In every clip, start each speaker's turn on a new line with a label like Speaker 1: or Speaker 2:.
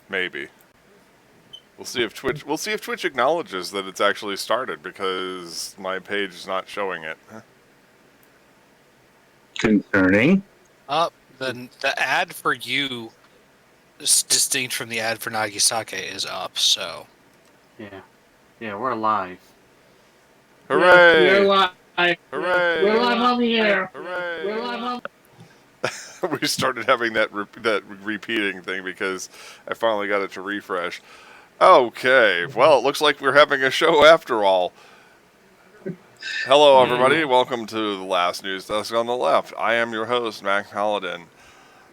Speaker 1: Maybe. We'll see if Twitch acknowledges that it's actually started, because my page is not showing it.
Speaker 2: Concerning.
Speaker 3: The ad for you, distinct from the ad for Nagisake, is up. So
Speaker 4: Yeah, we're live.
Speaker 1: Hooray!
Speaker 5: Yes, we're live.
Speaker 1: Hooray!
Speaker 5: We're live on the air.
Speaker 1: Hooray!
Speaker 5: We're live on.
Speaker 1: We started having that repeating thing because I finally got it to refresh. Okay, well, it looks like we're having a show after all. Hello, everybody. Welcome to the last news desk on the left. I am your host, Mac Paladin.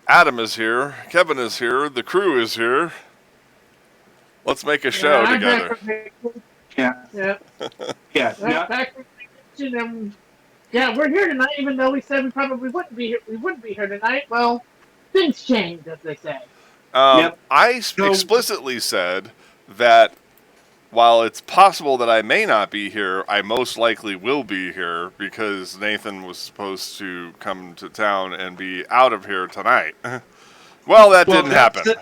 Speaker 1: Adam is here. Kevin is here. The crew is here. Let's make a show together.
Speaker 2: Yeah.
Speaker 5: Back from vacation, and we're here tonight. Even though we said we probably wouldn't be here, tonight. Well, things change, as they say.
Speaker 1: I explicitly said that while it's possible that I may not be here, I most likely will be here because Nathan was supposed to come to town and be out of here tonight. Well, that didn't happen.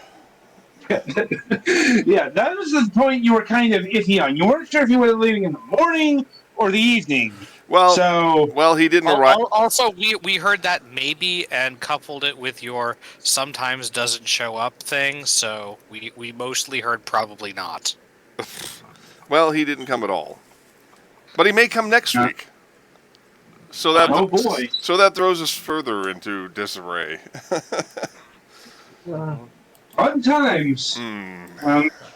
Speaker 2: Yeah, that was the point you were kind of iffy on. You weren't sure if you were leaving in the morning or the evening.
Speaker 1: Well, he didn't arrive.
Speaker 3: Also, we heard that maybe and coupled it with your sometimes doesn't show up thing. So we mostly heard probably not.
Speaker 1: Well, he didn't come at all, but he may come next week. So that so that throws us further into disarray.
Speaker 2: Fun times.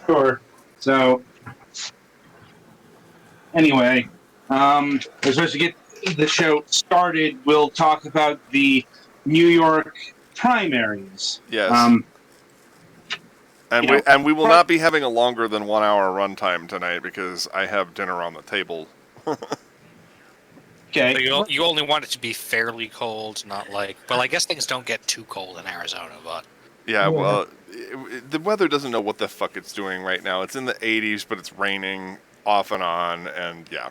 Speaker 2: Sure. So, anyway, as supposed to get the show started, we'll talk about the New York primaries.
Speaker 1: Yes. And we will not be having a longer than 1 hour runtime tonight because I have dinner on the table.
Speaker 2: Okay.
Speaker 3: So you only want it to be fairly cold, not like... Well, I guess things don't get too cold in Arizona, but...
Speaker 1: Yeah, well, the weather doesn't know what the fuck it's doing right now. It's in the 80s, but it's raining off and on, and yeah.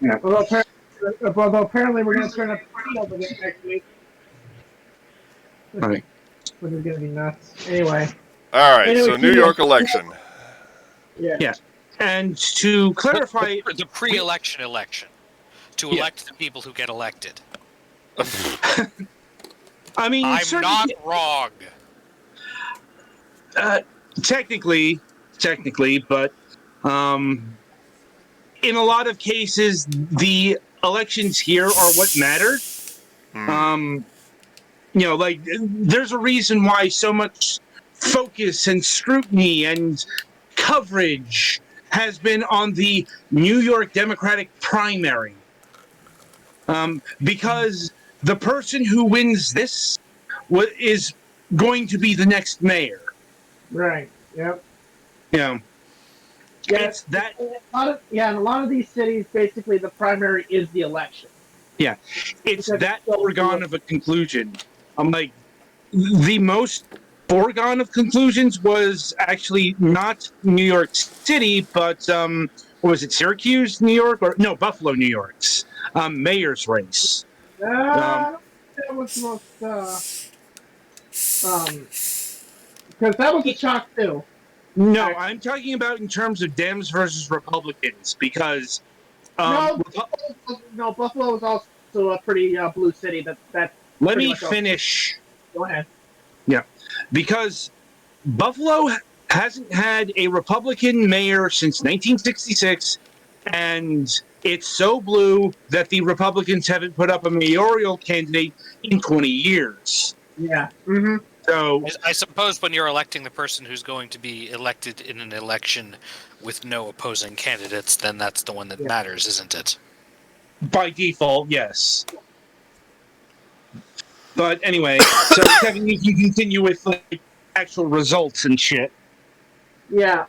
Speaker 5: Yeah. Although apparently we're going to turn up the heat over there next week.
Speaker 2: Right.
Speaker 5: Which is going to be nuts. Anyway.
Speaker 1: All right, so New York election.
Speaker 5: Yeah.
Speaker 2: And to clarify...
Speaker 3: The pre-election election. To elect the people who get elected.
Speaker 2: I mean,
Speaker 3: I'm not wrong.
Speaker 2: Technically, but in a lot of cases, the elections here are what matter. Like there's a reason why so much focus and scrutiny and coverage has been on the New York Democratic primary, because the person who wins this is going to be the next mayor.
Speaker 5: Right. Yep.
Speaker 2: Yeah. It's that.
Speaker 5: In a lot of these cities, basically the primary is the election.
Speaker 2: Yeah. It's that foregone of a conclusion. I'm like, the most foregone of conclusions was actually not New York City, but what was it, Syracuse, New York, or no, Buffalo, New York's mayor's race.
Speaker 5: That was the most, because that was a shock too.
Speaker 2: No, I'm talking about in terms of Dems versus Republicans, because
Speaker 5: no, Buffalo is also a pretty blue city.
Speaker 2: Let me finish.
Speaker 5: Go ahead.
Speaker 2: Yeah, because Buffalo hasn't had a Republican mayor since 1966, and it's so blue that the Republicans haven't put up a mayoral candidate in 20 years.
Speaker 5: Yeah. Mm-hmm.
Speaker 2: So
Speaker 3: I suppose when you're electing the person who's going to be elected in an election with no opposing candidates, then that's the one that matters, isn't it?
Speaker 2: By default, yes. But anyway, so Kevin, you can continue with like actual results and shit.
Speaker 5: Yeah.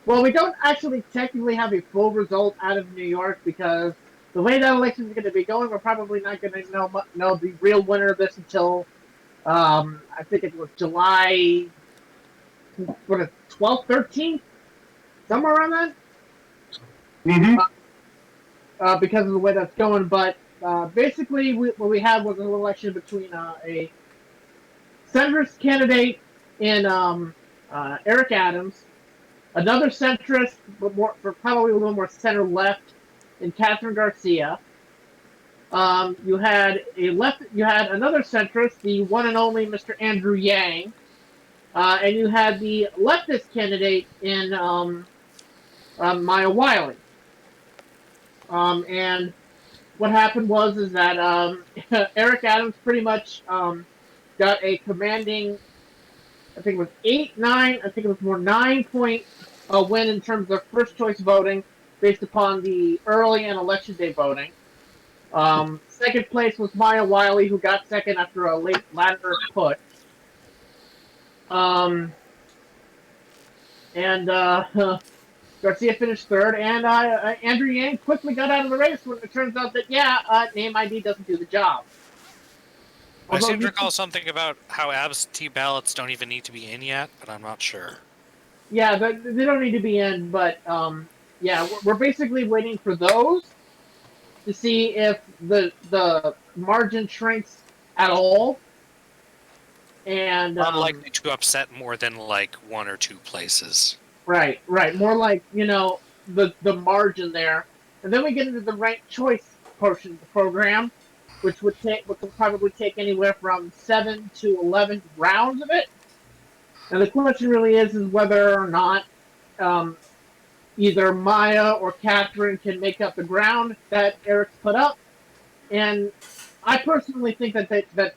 Speaker 5: Well, we don't actually technically have a full result out of New York because the way that election is going to be going, we're probably not going to know the real winner of this until I think it was July 12th, 13th, somewhere around that.
Speaker 2: Mm-hmm.
Speaker 5: Because of the way that's going, but basically what we had was an election between a centrist candidate in Eric Adams, another centrist, but probably a little more center left in Catherine Garcia. You had another centrist, the one and only Mr. Andrew Yang, and you had the leftist candidate in Maya Wiley. And what happened is that Eric Adams pretty much got a commanding, I think it was 8-9, I think it was more 9-point win in terms of first choice voting based upon the early and election day voting. Second place was Maya Wiley, who got second after a late ladder push. And Garcia finished third, and Andrew Yang quickly got out of the race when it turns out that, name ID doesn't do the job.
Speaker 3: I seem to recall something about how absentee ballots don't even need to be in yet, but I'm not sure.
Speaker 5: Yeah, they don't need to be in, but we're basically waiting for those to see if the margin shrinks at all. And
Speaker 3: unlikely to upset more than like one or two places.
Speaker 5: Right. More like, the margin there. And then we get into the ranked choice portion of the program, which will probably take anywhere from 7 to 11 rounds of it. And the question really is whether or not either Maya or Catherine can make up the ground that Eric's put up. And I personally think that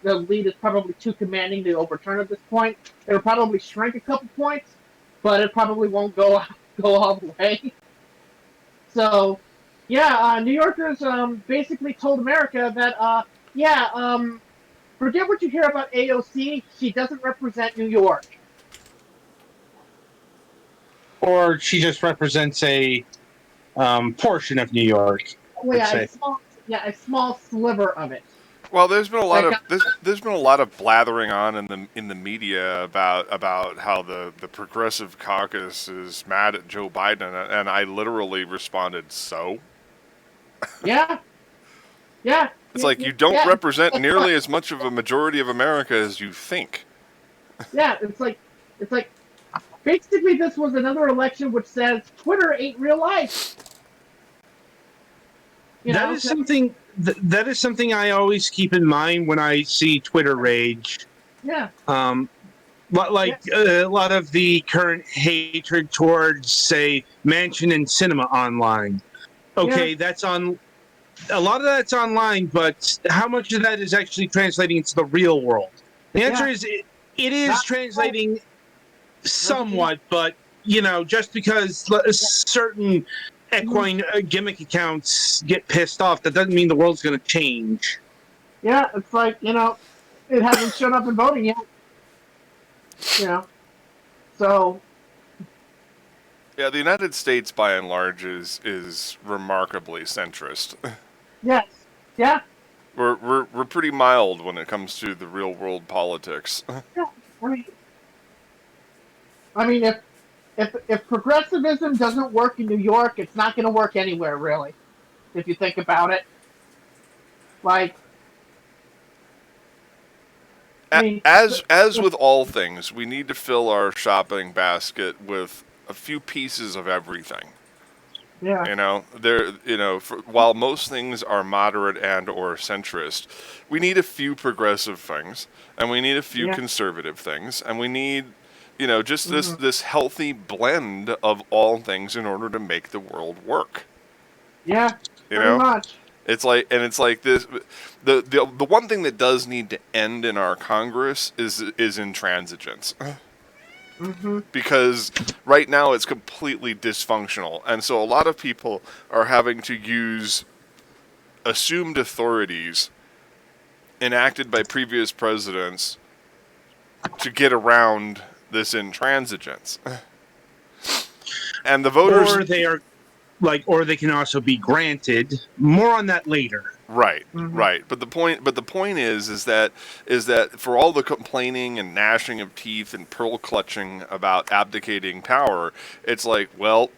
Speaker 5: the lead is probably too commanding to overturn at this point. It'll probably shrink a couple points, but it probably won't go all the way. So, New Yorkers basically told America that, forget what you hear about AOC. She doesn't represent New York.
Speaker 2: Or she just represents a portion of New York.
Speaker 5: Well, a small sliver of it.
Speaker 1: Well, there's been a lot of blathering on in the media about how the Progressive Caucus is mad at Joe Biden, and I literally responded, so?
Speaker 5: Yeah.
Speaker 1: It's like you don't represent nearly as much of a majority of America as you think.
Speaker 5: Yeah, it's like basically this was another election which says Twitter ain't real life.
Speaker 2: That is something I always keep in mind when I see Twitter rage.
Speaker 5: Yeah.
Speaker 2: A lot of the current hatred towards, say, Manchin and Cinema online. Okay, that's on. A lot of that's online, but how much of that is actually translating into the real world? The answer is it is translating somewhat, but just because certain equine gimmick accounts get pissed off, that doesn't mean the world's going to change.
Speaker 5: Yeah, it's like, it hasn't shown up in voting yet. So.
Speaker 1: Yeah, the United States, by and large, is remarkably centrist.
Speaker 5: Yes. Yeah.
Speaker 1: We're pretty mild when it comes to the real world politics.
Speaker 5: Yeah. I mean, if progressivism doesn't work in New York, it's not going to work anywhere, really. If you think about it,
Speaker 1: as with all things, we need to fill our shopping basket with a few pieces of everything.
Speaker 5: Yeah.
Speaker 1: While most things are moderate and or centrist, we need a few progressive things, and we need a few conservative things, and we need this healthy blend of all things in order to make the world work.
Speaker 5: Yeah, pretty much.
Speaker 1: It's like this. The one thing that does need to end in our Congress is intransigence.
Speaker 5: Mm-hmm.
Speaker 1: Because right now it's completely dysfunctional, and so a lot of people are having to use assumed authorities enacted by previous presidents to get around this intransigence. And the voters,
Speaker 2: or they can also be granted. More on that later.
Speaker 1: Right. But the point is that for all the complaining and gnashing of teeth and pearl clutching about abdicating power, it's like, well,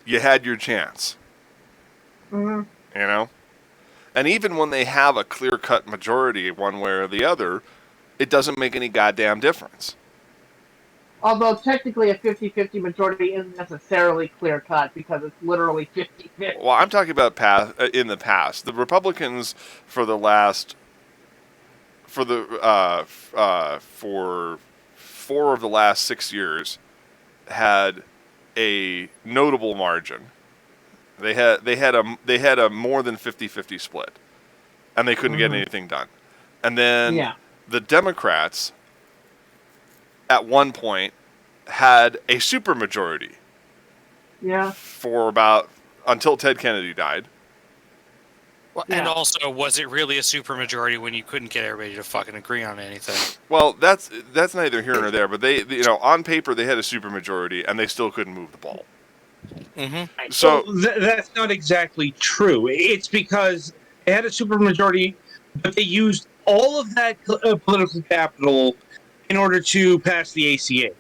Speaker 1: you had your chance.
Speaker 5: Mm-hmm.
Speaker 1: And even when they have a clear-cut majority one way or the other, it doesn't make any goddamn difference.
Speaker 5: Although technically a 50-50 majority isn't necessarily clear cut because it's literally 50-50.
Speaker 1: Well, I'm talking about in the past. The Republicans for the last for 4 of the last 6 years had a notable margin. They had a more than 50-50 split, and they couldn't get anything done. And then the Democrats at one point had a supermajority.
Speaker 5: Yeah.
Speaker 1: For about until Ted Kennedy died.
Speaker 3: Well, and also, was it really a supermajority when you couldn't get everybody to fucking agree on anything?
Speaker 1: Well, that's neither here nor there. But they, on paper they had a supermajority, and they still couldn't move the ball.
Speaker 3: Mm-hmm.
Speaker 1: So
Speaker 2: that's not exactly true. It's because they had a supermajority, but they used all of that political capital in order to pass the ACA.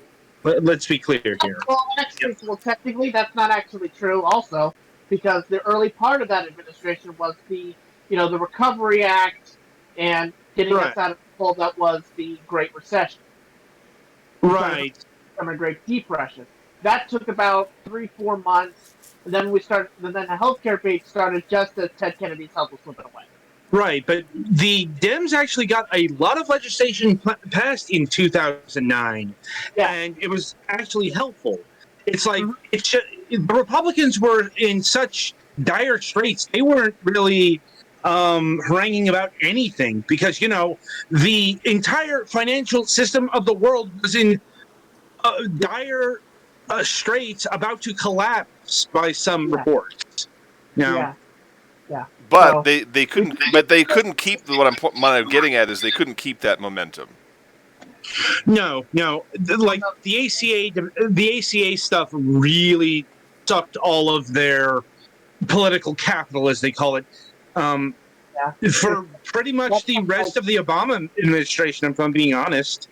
Speaker 2: Let's be clear here.
Speaker 5: Well, actually, technically, that's not actually true. Also, because the early part of that administration was the Recovery Act and getting us out of the hole that was the Great Recession.
Speaker 2: Right.
Speaker 5: From a Great Depression. That took about 3-4 months, and then the healthcare debate started just as Ted Kennedy's health was slipping away.
Speaker 2: Right, but the Dems actually got a lot of legislation passed in 2009, and it was actually helpful. It's like the Republicans were in such dire straits; they weren't really haranguing about anything because the entire financial system of the world was in dire straits, about to collapse by some reports.
Speaker 5: Yeah.
Speaker 1: But they couldn't. But they couldn't keep what I'm getting at is they couldn't keep that momentum.
Speaker 2: No. Like the ACA stuff really sucked all of their political capital, as they call it, for pretty much the rest of the Obama administration. If I'm being honest.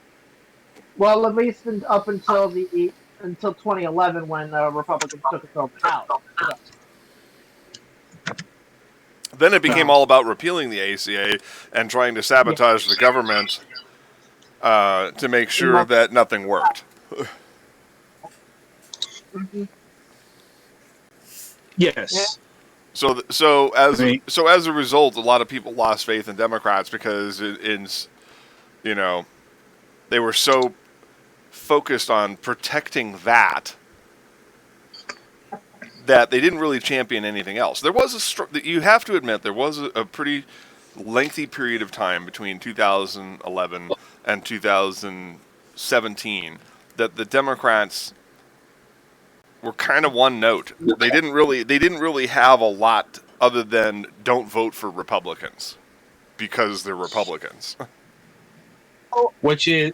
Speaker 5: Well, at least up until 2011, when the Republicans took us over the House.
Speaker 1: Then it became all about repealing the ACA and trying to sabotage the government to make sure that nothing worked.
Speaker 2: Yes.
Speaker 1: So as a result, a lot of people lost faith in Democrats because they were so focused on protecting that they didn't really champion anything else. There was you have to admit there was a pretty lengthy period of time between 2011 and 2017 that the Democrats were kind of one note. They didn't really have a lot other than don't vote for Republicans because they're Republicans.
Speaker 2: Which is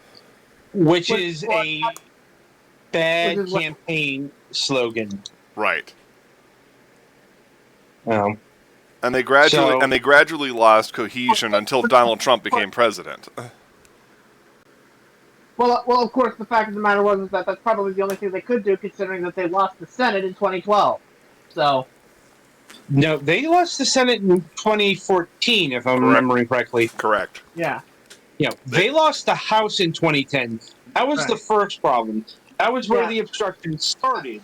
Speaker 2: a bad campaign slogan.
Speaker 1: Right.
Speaker 2: And
Speaker 1: they gradually lost cohesion until Donald Trump became president.
Speaker 5: Well, of course, the fact of the matter was that that's probably the only thing they could do, considering that they lost the Senate in 2012. So.
Speaker 2: No, they lost the Senate in 2014, if I'm remembering correctly.
Speaker 1: Correct.
Speaker 5: Yeah.
Speaker 2: They lost the House in 2010. That was the first problem. That was where the obstruction started.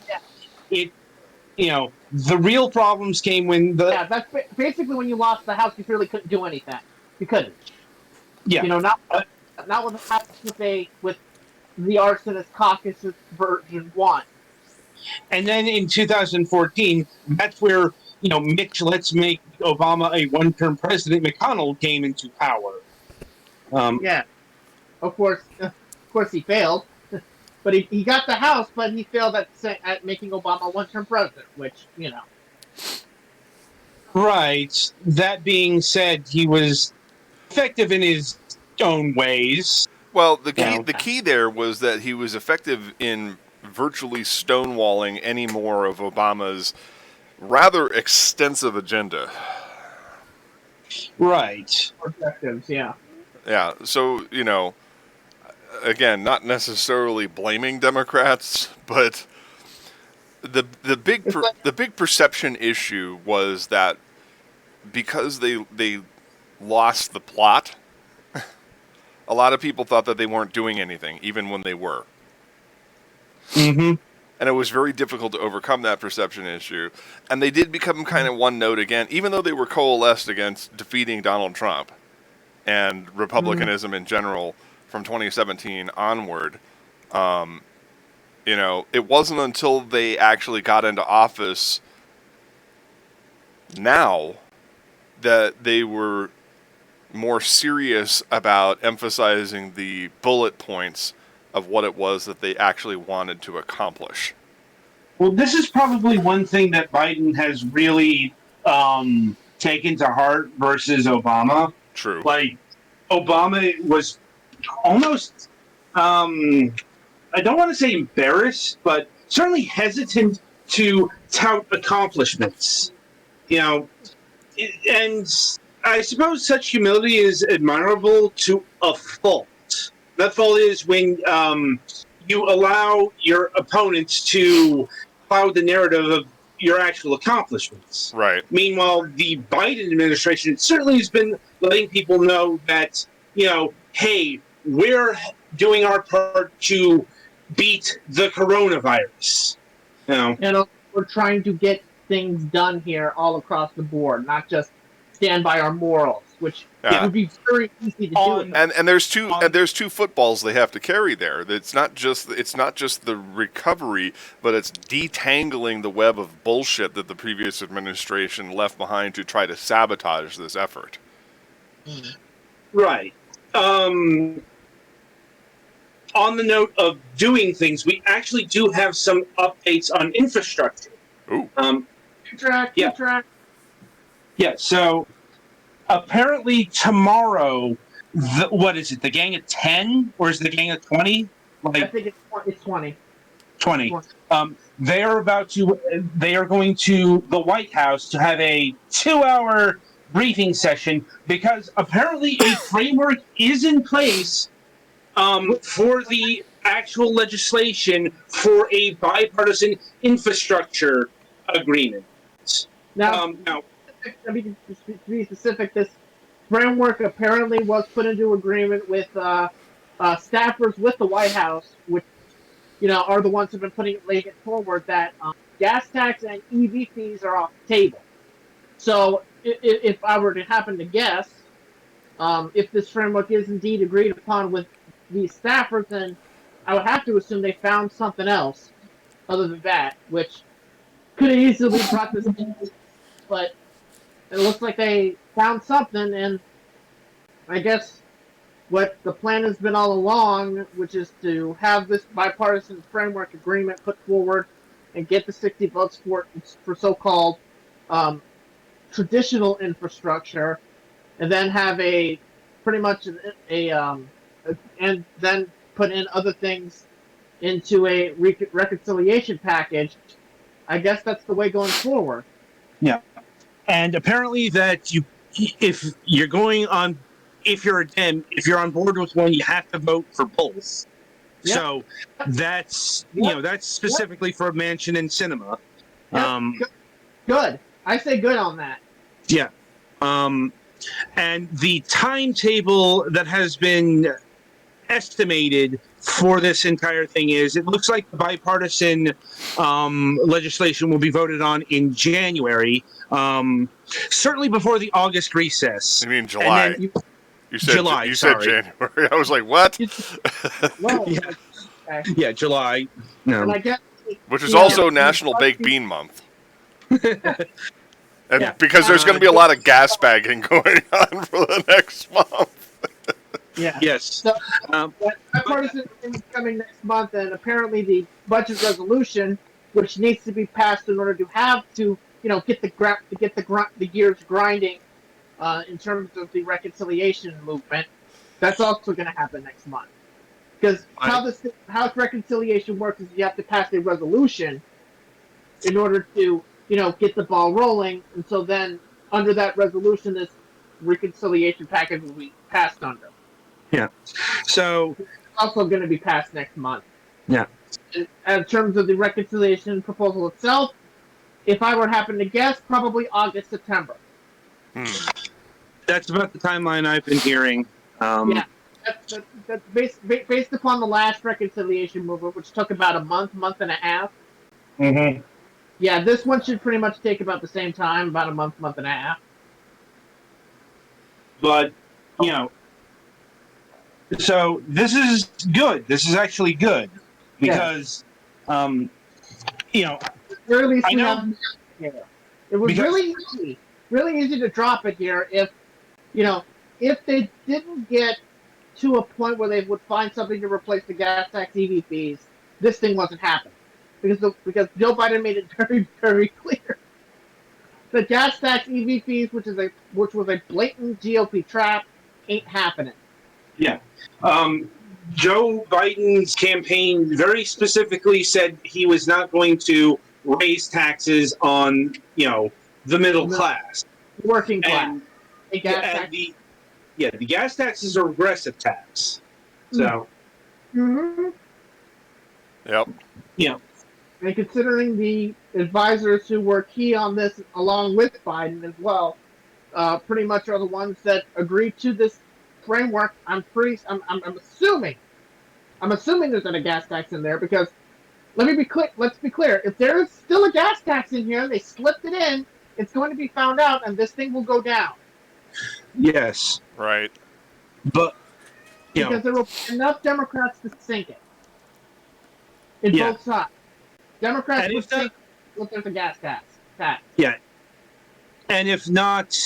Speaker 5: Yeah.
Speaker 2: The real problems came when
Speaker 5: that's basically when you lost the House, you really couldn't do anything. You couldn't.
Speaker 2: Yeah.
Speaker 5: Not with the House with the arsonist caucus version 1.
Speaker 2: And then in 2014, that's where Mitch, let's make Obama a one-term president, McConnell came into power.
Speaker 5: Of course he failed. But he got the House, but he failed at making Obama one-term president, which,
Speaker 2: Right. That being said, he was effective in his own ways.
Speaker 1: Well, the key there was that he was effective in virtually stonewalling any more of Obama's rather extensive agenda.
Speaker 2: Right.
Speaker 5: Objectives, yeah.
Speaker 1: Yeah, so, again, not necessarily blaming Democrats, but the big perception issue was that because they lost the plot, a lot of people thought that they weren't doing anything, even when they were.
Speaker 2: Mm-hmm.
Speaker 1: And it was very difficult to overcome that perception issue. And they did become kind of one note again, even though they were coalesced against defeating Donald Trump and Republicanism in general from 2017 onward. It wasn't until they actually got into office now that they were more serious about emphasizing the bullet points of what it was that they actually wanted to accomplish.
Speaker 2: Well, this is probably one thing that Biden has really taken to heart versus Obama.
Speaker 1: True.
Speaker 2: Like, Obama was almost, I don't want to say embarrassed, but certainly hesitant to tout accomplishments. And I suppose such humility is admirable to a fault. That fault is when you allow your opponents to cloud the narrative of your actual accomplishments.
Speaker 1: Right.
Speaker 2: Meanwhile, the Biden administration certainly has been letting people know that, hey, we're doing our part to beat the coronavirus.
Speaker 5: We're trying to get things done here all across the board, not just stand by our morals, which would be very easy to do.
Speaker 1: And there's two footballs they have to carry there. It's not just the recovery, but it's detangling the web of bullshit that the previous administration left behind to try to sabotage this effort.
Speaker 2: Right. On the note of doing things, we actually do have some updates on infrastructure.
Speaker 1: Ooh.
Speaker 5: Track.
Speaker 2: Yeah, so apparently tomorrow, what is it, the gang of 10? Or is it the gang of 20?
Speaker 5: I think it's 20.
Speaker 2: 20. They are going to the White House to have a 2-hour briefing session because apparently a framework is in place for the actual legislation for a bipartisan infrastructure agreement.
Speaker 5: Now, to be specific, this framework apparently was put into agreement with staffers with the White House, which are the ones who've been laying it forward that gas tax and EV fees are off the table. So, if I were to happen to guess, if this framework is indeed agreed upon with these staffers, then I would have to assume they found something else other than that, which could have easily brought this in, but it looks like they found something, and I guess what the plan has been all along, which is to have this bipartisan framework agreement put forward and get the 60 votes for so-called traditional infrastructure, and then have and then put in other things into a reconciliation package. I guess that's the way going forward.
Speaker 2: Yeah, and apparently that if you're on board with one, you have to vote for both. Yep. So that's that's specifically for Manchin and Sinema.
Speaker 5: Yep. Good. I say good on that.
Speaker 2: Yeah. And the timetable that has been estimated for this entire thing is, it looks like the bipartisan legislation will be voted on in January, certainly before the August recess.
Speaker 1: You mean July? You said
Speaker 2: July.
Speaker 1: You said January. I was like, what?
Speaker 2: Yeah, July. No.
Speaker 5: And I guess,
Speaker 1: which is also National Baked Bean Month. And because there's going to be a lot of gas bagging going on for the next month.
Speaker 5: Yeah.
Speaker 2: Yes.
Speaker 5: So, bipartisan is coming next month, and apparently the budget resolution, which needs to be passed in order to get the gears grinding, in terms of the reconciliation movement, that's also going to happen next month. Because how reconciliation works is you have to pass a resolution in order to get the ball rolling, and so then under that resolution, this reconciliation package will be passed under.
Speaker 2: Yeah. So
Speaker 5: it's also going to be passed next month.
Speaker 2: Yeah.
Speaker 5: In terms of the reconciliation proposal itself, if I were to happen to guess, probably August, September.
Speaker 2: That's about the timeline I've been hearing.
Speaker 5: Yeah. That's based upon the last reconciliation movement, which took about a month and a half.
Speaker 2: Mm-hmm.
Speaker 5: Yeah, this one should pretty much take about the same time, about a month and a half.
Speaker 2: But so this is good. This is actually good because, you know,
Speaker 5: Or at least
Speaker 2: I
Speaker 5: we
Speaker 2: know
Speaker 5: have. Yeah. It was
Speaker 2: because
Speaker 5: really easy to drop it here if they didn't get to a point where they would find something to replace the gas tax EVPs, this thing wasn't happening because Joe Biden made it very very clear. The gas tax EVPs, which was a blatant GOP trap, ain't happening.
Speaker 2: yeah, Joe Biden's campaign very specifically said he was not going to raise taxes on the middle class,
Speaker 5: Working class.
Speaker 2: and
Speaker 5: A gas
Speaker 2: and
Speaker 5: tax.
Speaker 2: the gas tax is a regressive tax. So
Speaker 5: Mm-hmm.
Speaker 1: Yep.
Speaker 5: And considering the advisors who were key on this, along with Biden as well, pretty much are the ones that agreed to this framework. I'm assuming there's not a gas tax in there because let's be clear. If there is still a gas tax in here, they slipped it in. It's going to be found out, and this thing will go down.
Speaker 2: yes,
Speaker 1: Right.
Speaker 2: but
Speaker 5: Because there will be enough Democrats to sink it. In both sides. Democrats would sink if there's a gas tax.
Speaker 2: Yeah. And if not,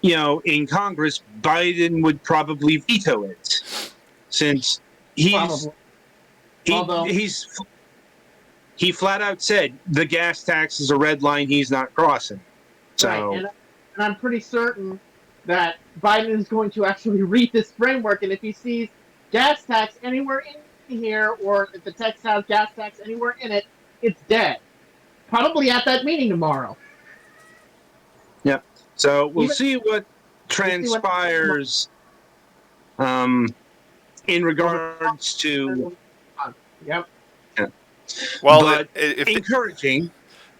Speaker 2: in Congress, Biden would probably veto it, since he flat out said the gas tax is a red line he's not crossing. So,
Speaker 5: right. And I'm pretty certain that Biden is going to actually read this framework, and if he sees gas tax anywhere in here, or if the text has gas tax anywhere in it, it's dead. Probably at that meeting tomorrow.
Speaker 2: Yep. So we'll see what transpires in regards to.
Speaker 5: Yep.
Speaker 1: Well,
Speaker 2: But encouraging.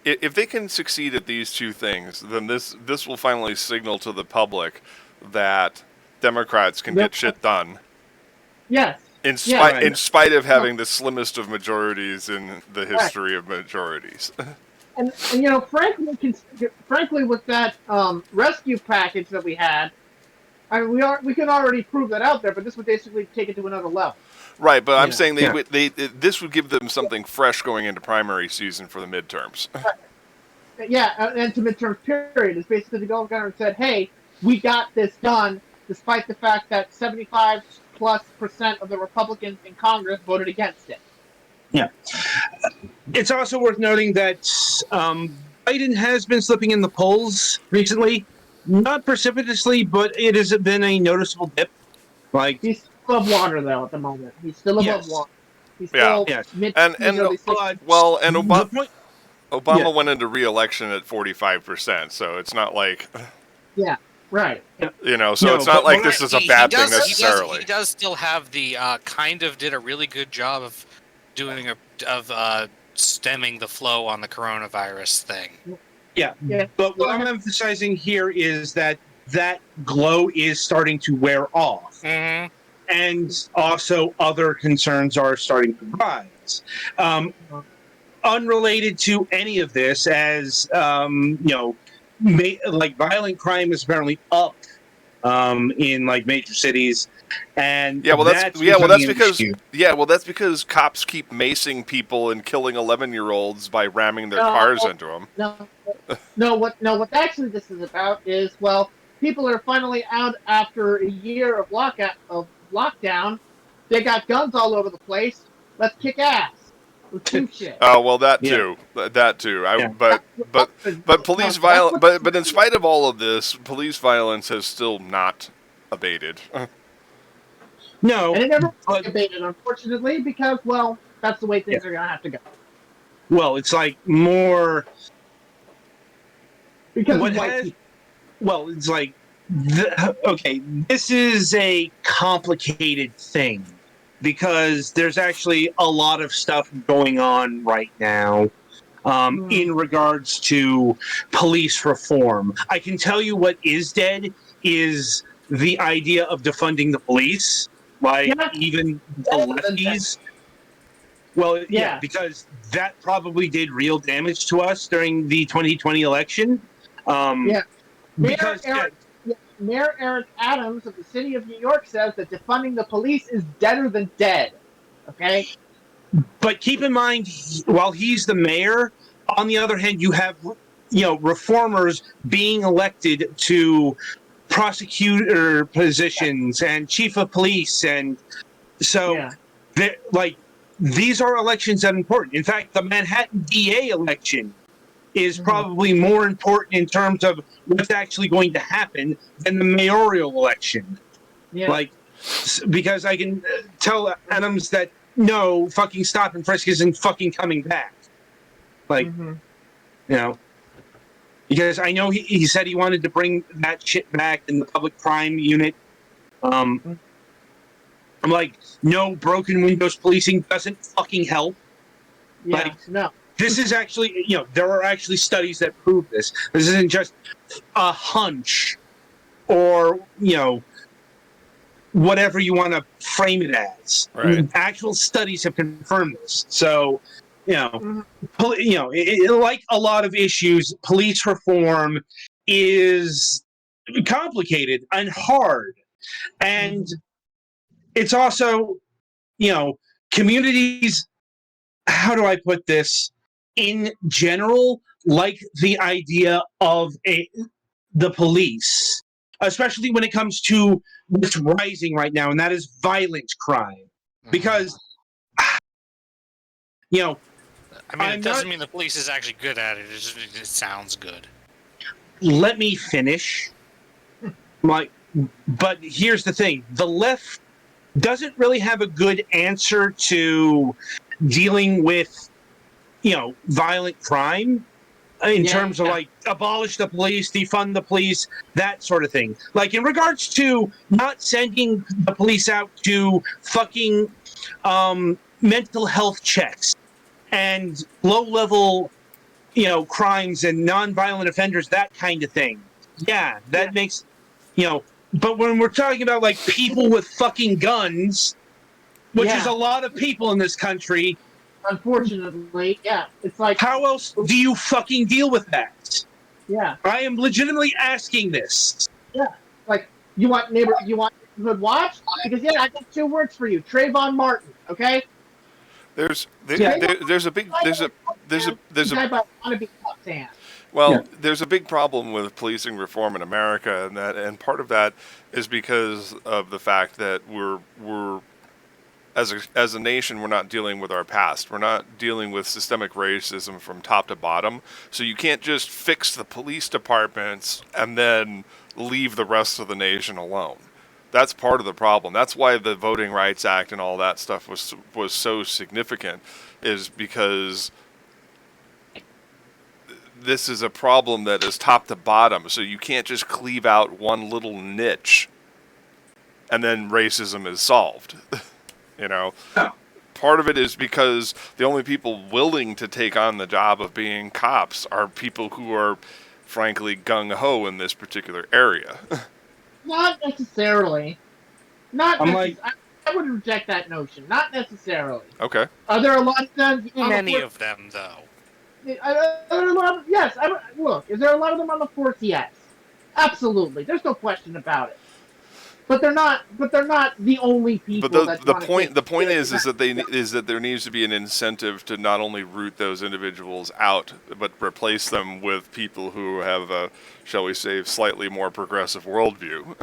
Speaker 1: If they can succeed at these two things, then this will finally signal to the public that Democrats can get shit done.
Speaker 5: Yes.
Speaker 1: In spite of having the slimmest of majorities in the history of majorities.
Speaker 5: And frankly, with that rescue package that we had, I mean, we can already prove that out there, but this would basically take it to another level.
Speaker 1: Right, but I'm saying this would give them something fresh going into primary season for the midterms.
Speaker 5: Yeah, and to midterm period is basically the governor and said, "Hey, we got this done," despite the fact that 75+% of the Republicans in Congress voted against it.
Speaker 2: Yeah, it's also worth noting that Biden has been slipping in the polls recently, not precipitously, but it has been a noticeable dip. Like
Speaker 5: he's above water though at the moment. He's still above water. He's still
Speaker 1: Obama went into re-election at 45%, so it's not like
Speaker 5: right.
Speaker 1: So it's not like this is a bad thing necessarily.
Speaker 3: He does still have the did a really good job of doing stemming the flow on the coronavirus thing.
Speaker 2: Yeah. But what I'm emphasizing here is that glow is starting to wear off.
Speaker 3: Mm-hmm.
Speaker 2: And also other concerns are starting to rise. Unrelated to any of this, as violent crime is apparently up in major cities, and that's
Speaker 1: because cops keep macing people and killing 11-year-olds by ramming their cars into them.
Speaker 5: What actually this is about is people are finally out after a year of lockdown. They got guns all over the place. Let's kick ass. Let's do shit.
Speaker 1: Oh well, that too. But police violence. But in spite of all of this, police violence has still not abated.
Speaker 5: No, and it never abated, unfortunately, because that's the way things are gonna have to go.
Speaker 2: Well, it's more
Speaker 5: because
Speaker 2: it's like this is a complicated thing because there's actually a lot of stuff going on right now in regards to police reform. I can tell you what is dead is the idea of defunding the police. Like,
Speaker 5: Yeah.
Speaker 2: even the
Speaker 5: Better than that.
Speaker 2: lefties. Well, yeah,
Speaker 5: Yeah.
Speaker 2: because that probably did real damage to us during the 2020 election.
Speaker 5: Yeah.
Speaker 2: Because
Speaker 5: Mayor Eric Adams of the city of New York says that defunding the police is deader than dead. Okay?
Speaker 2: but keep in mind, while he's the mayor, on the other hand, you have reformers being elected to prosecutor positions and chief of police, and so
Speaker 5: Yeah.
Speaker 2: like these are elections that are important. In fact, the Manhattan DA election is probably more important in terms of what's actually going to happen than the mayoral election.
Speaker 5: Yeah.
Speaker 2: Like, because I can tell Adams that no, fucking stop and frisk isn't fucking coming back. Like, because I know he said he wanted to bring that shit back in the public crime unit. I'm like, no, broken windows policing doesn't fucking help.
Speaker 5: Yeah.
Speaker 2: Like,
Speaker 5: No.
Speaker 2: this is actually, there are actually studies that prove this. This isn't just a hunch or, whatever you want to frame it as.
Speaker 1: Right.
Speaker 2: Actual studies have confirmed this. So,
Speaker 5: Mhm.
Speaker 2: like a lot of issues, police reform is complicated and hard. And it's also, communities, how do I put this? In general, like the idea of the police, especially when it comes to what's rising right now, and that is violent crime. Because,
Speaker 3: I mean,
Speaker 2: I'm
Speaker 3: it doesn't
Speaker 2: not-
Speaker 3: mean the police is actually good at it. It sounds good.
Speaker 2: let me finish. But here's the thing: the left doesn't really have a good answer to dealing with, violent crime in terms of like abolish the police, defund the police, that sort of thing. Like in regards to not sending the police out to fucking mental health checks and low level, crimes and non-violent offenders, that kind of thing. Yeah, that makes, but when we're talking about like people with fucking guns, which is a lot of people in this country,
Speaker 5: unfortunately, it's like,
Speaker 2: how else do you fucking deal with that?
Speaker 5: Yeah.
Speaker 2: I am legitimately asking this.
Speaker 5: Yeah. Like, you want neighborhood watch? Because I got 2 words for you. Trayvon Martin, okay?
Speaker 1: There's a big there's a big problem with policing reform in America, and part of that is because of the fact that we're as a nation, we're not dealing with our past. We're not dealing with systemic racism from top to bottom. So you can't just fix the police departments and then leave the rest of the nation alone. That's part of the problem. That's why the Voting Rights Act and all that stuff was so significant, is because this is a problem that is top to bottom. So you can't just cleave out one little niche and then racism is solved. Part of it is because the only people willing to take on the job of being cops are people who are, frankly, gung-ho in this particular area.
Speaker 5: Not necessarily.
Speaker 2: I'm
Speaker 5: I would reject that notion. Not necessarily.
Speaker 1: Okay.
Speaker 5: Are there a lot of them?
Speaker 3: Many of them, though.
Speaker 5: Yes. Look, is there a lot of them on the force? Yes. Absolutely. There's no question about it. But they're not the only people.
Speaker 1: But the point is that there needs to be an incentive to not only root those individuals out, but replace them with people who have a, shall we say, slightly more progressive worldview.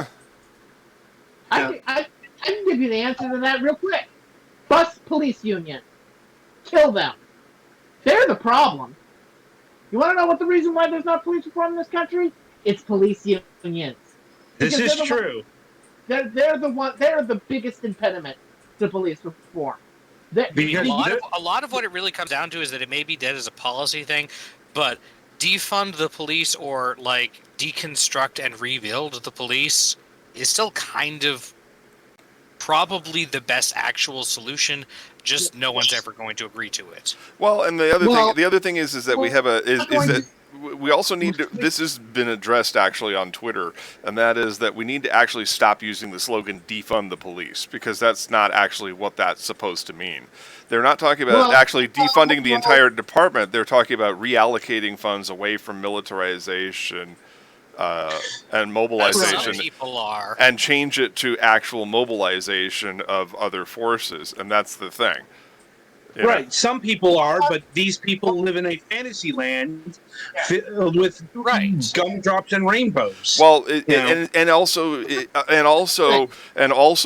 Speaker 5: I can give you the answer to that real quick. Bus police union. Kill them. They're the problem. You want to know what the reason why there's not police reform in this country? It's police unions.
Speaker 2: This is true.
Speaker 5: They're the biggest impediment to police reform.
Speaker 3: A lot of what it really comes down to is that it may be dead as a policy thing, but defund the police or like deconstruct and rebuild the police is still kind of probably the best actual solution. Just no one's ever going to agree to it.
Speaker 1: Well, and the other thing is that we have we also need to, this has been addressed actually on Twitter, and that is that we need to actually stop using the slogan defund the police, because that's not actually what that's supposed to mean. They're not talking about actually defunding the entire department. They're talking about reallocating funds away from militarization and mobilization,
Speaker 3: Some people are.
Speaker 1: and change it to actual mobilization of other forces, and that's the thing. You know?
Speaker 2: Right. Some people are, but these people live in a fantasy land filled with gumdrops and rainbows.
Speaker 1: Well, and also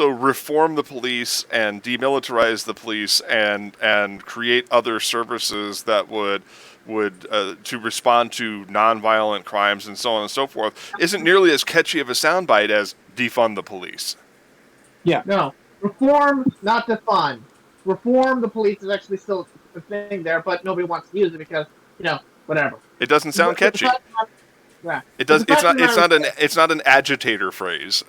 Speaker 1: reform the police and demilitarize the police and create other services that would to respond to nonviolent crimes and so on and so forth isn't nearly as catchy of a soundbite as defund the police.
Speaker 2: Yeah.
Speaker 5: No. Reform, not defund. Reform the police is actually still a thing there, but nobody wants to use it because, whatever.
Speaker 1: It doesn't sound catchy.
Speaker 5: Yeah.
Speaker 1: It does. It's not an agitator phrase.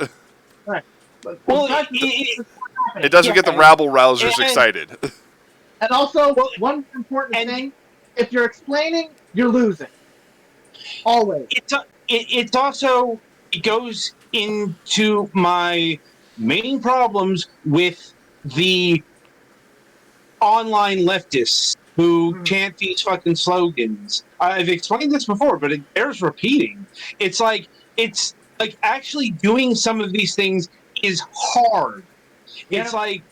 Speaker 5: Right. But
Speaker 1: It doesn't get the rabble rousers excited.
Speaker 5: And also, one important thing: if you're explaining, you're losing. Always.
Speaker 2: It also goes into my main problems with the online leftists who chant these fucking slogans. I've explained this before, but it bears repeating. It's like actually doing some of these things is hard.
Speaker 5: Yeah.
Speaker 2: It's like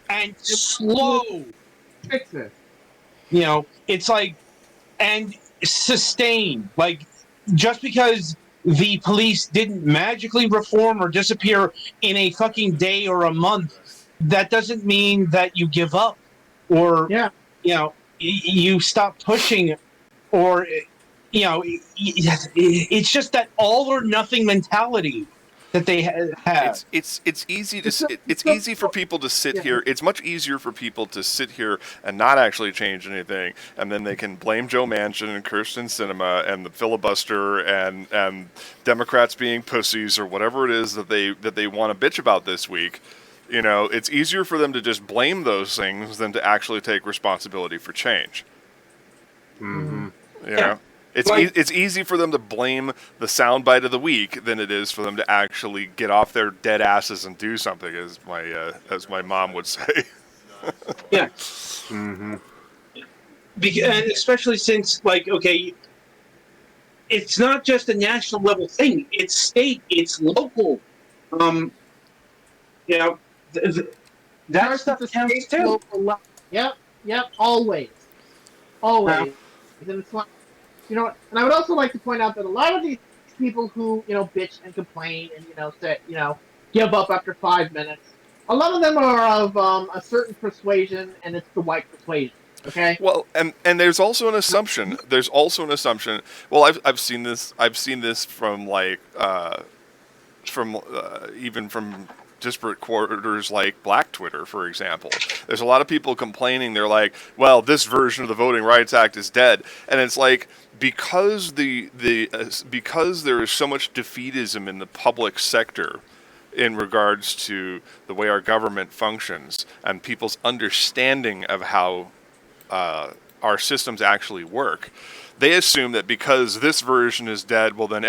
Speaker 2: and slow.
Speaker 5: Fix it.
Speaker 2: It's like and sustain. Like just because the police didn't magically reform or disappear in a fucking day or a month, that doesn't mean that you give up. Or you stop pushing, or it's just that all or nothing mentality that they have.
Speaker 1: It's easy for people to sit here. It's much easier for people to sit here and not actually change anything, and then they can blame Joe Manchin and Kirsten Sinema and the filibuster and Democrats being pussies or whatever it is that they want to bitch about this week. It's easier for them to just blame those things than to actually take responsibility for change.
Speaker 4: Mm-hmm.
Speaker 1: It's easy for them to blame the soundbite of the week than it is for them to actually get off their dead asses and do something, as my mom would say.
Speaker 2: Yeah.
Speaker 4: Mm-hmm.
Speaker 2: And especially since, it's not just a national level thing. It's state. It's local. That stuff counts too.
Speaker 5: Yep, always. And it's like, and I would also like to point out that a lot of these people who, bitch and complain and, say, give up after 5 minutes, a lot of them are of a certain persuasion, and it's the white persuasion. Okay.
Speaker 1: Well, and there's also an assumption. Well, I've seen this from even from disparate quarters like Black Twitter, for example. There's a lot of people complaining. They're like, well, this version of the Voting Rights Act is dead. And it's like, because because there is so much defeatism in the public sector in regards to the way our government functions and people's understanding of how our systems actually work, they assume that because this version is dead, well then,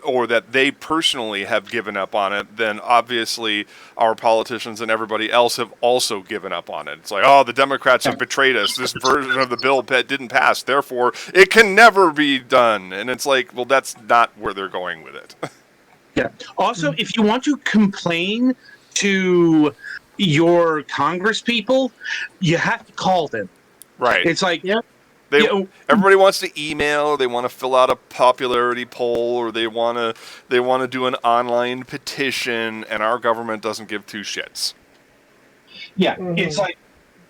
Speaker 1: or that they personally have given up on it, then obviously our politicians and everybody else have also given up on it. It's like, oh, the Democrats have betrayed us. This version of the bill didn't pass, therefore it can never be done. And it's like, well, that's not where they're going with it.
Speaker 2: Yeah. Also, if you want to complain to your Congress people, you have to call them.
Speaker 1: Right.
Speaker 2: It's like,
Speaker 1: everybody wants to email, or they want to fill out a popularity poll, or they want to do an online petition, and our government doesn't give two shits.
Speaker 2: Yeah, it's like,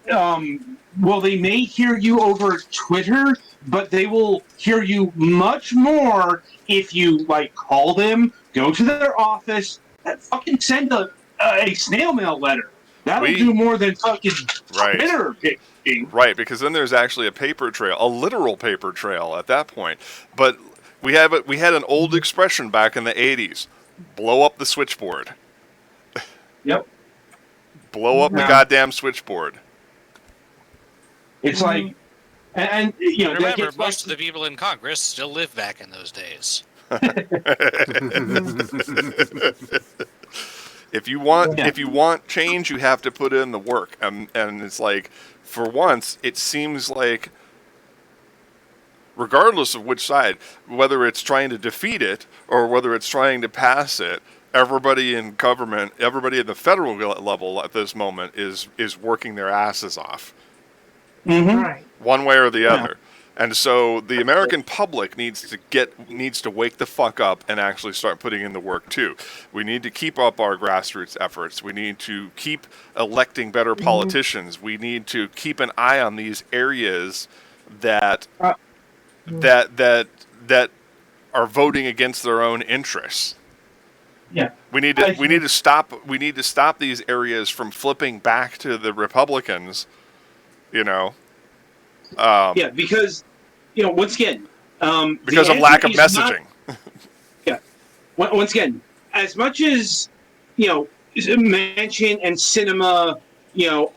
Speaker 2: well, they may hear you over Twitter, but they will hear you much more if you call them, go to their office, and fucking send a snail mail letter. That'll do more than fucking Twitter.
Speaker 1: Right, because then there's actually a paper trail, a literal paper trail at that point. But we had an old expression back in the 80s, blow up the switchboard.
Speaker 2: Yep.
Speaker 1: Blow up the goddamn switchboard.
Speaker 2: It's like, And you know,
Speaker 3: And
Speaker 2: that
Speaker 3: remember,
Speaker 2: gets back
Speaker 3: most of the people in Congress still live back in those days.
Speaker 1: If you want
Speaker 2: Yeah.
Speaker 1: if you want change, you have to put in the work. And it's like, for once, it seems like, regardless of which side, whether it's trying to defeat it or whether it's trying to pass it, everybody in government, everybody at the federal level at this moment is working their asses off,
Speaker 2: Mm-hmm.
Speaker 5: Right.
Speaker 1: one way or the
Speaker 2: Yeah.
Speaker 1: other. And so the American public needs to wake the fuck up and actually start putting in the work too. We need to keep up our grassroots efforts. We need to keep electing better politicians. We need to keep an eye on these areas that that are voting against their own interests.
Speaker 2: Yeah.
Speaker 1: We need to stop these areas from flipping back to the Republicans, you know.
Speaker 2: Yeah, because once again,
Speaker 1: Because
Speaker 2: the
Speaker 1: of lack of
Speaker 2: answer is not-
Speaker 1: messaging.
Speaker 2: Once again, as much as Manchin and Cinema,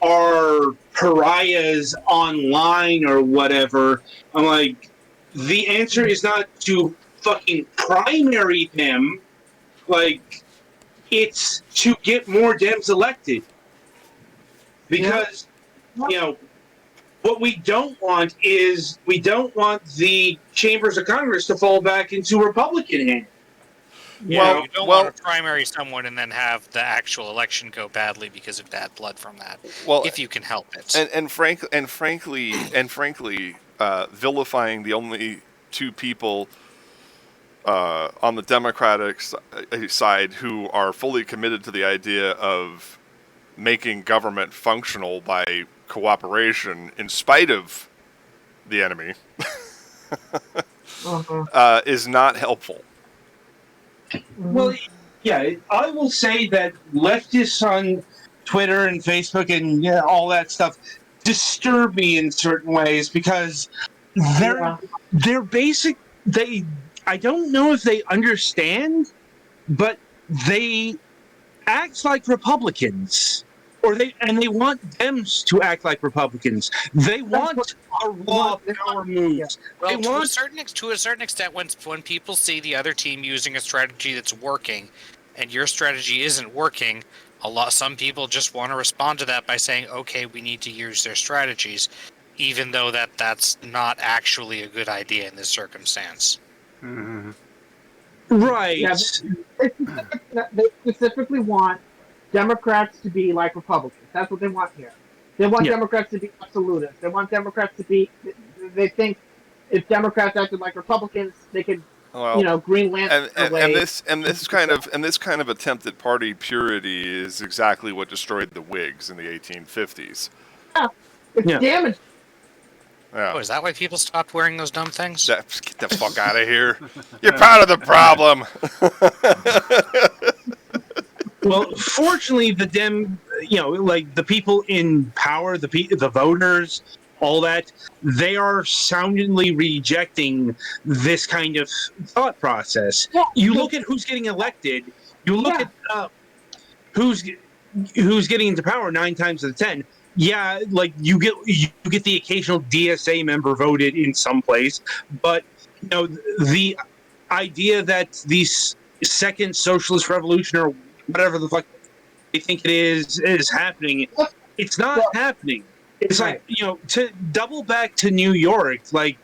Speaker 2: are pariahs online or whatever, I'm like, the answer is not to fucking primary them. Like, it's to get more Dems elected. Because, what we don't want is we don't want the chambers of Congress to fall back into Republican hands.
Speaker 1: Well,
Speaker 3: You don't want to primary someone and then have the actual election go badly because of bad blood from that.
Speaker 1: Well,
Speaker 3: if you can help it.
Speaker 1: And frankly, vilifying the only two people on the Democratic side who are fully committed to the idea of making government functional by cooperation in spite of the enemy is not helpful.
Speaker 2: Well, yeah, I will say that leftists on Twitter and Facebook and all that stuff disturb me in certain ways because they're basic. I don't know if they understand, but they act like Republicans, or they want Dems to act like Republicans. They want a raw power moves.
Speaker 3: Well, to a certain extent, when people see the other team using a strategy that's working, and your strategy isn't working, some people just want to respond to that by saying, "Okay, we need to use their strategies," even though that's not actually a good idea in this circumstance.
Speaker 4: Mm-hmm.
Speaker 2: Right.
Speaker 5: Yeah, they specifically want Democrats to be like Republicans. That's what they want here. They want Democrats to be absolutists. They want Democrats to be. They think if Democrats acted like Republicans, they could, Green Lantern away.
Speaker 1: And this kind of attempt at party purity is exactly what destroyed the Whigs in the 1850s.
Speaker 5: Yeah, it's damaged.
Speaker 1: Yeah.
Speaker 3: Oh, is that why people stopped wearing those dumb things?
Speaker 1: Get the fuck out of here! You're part of the problem.
Speaker 2: Well, fortunately, the the people in power, the voters, all that, they are soundly rejecting this kind of thought process.
Speaker 5: Yeah.
Speaker 2: You look at who's getting elected. You look at who's getting into power 9 times out of 10. Yeah, like you get the occasional DSA member voted in some place, but the idea that the second socialist revolution or whatever the fuck they think it is happening, it's not happening. It's like, to double back to New York, like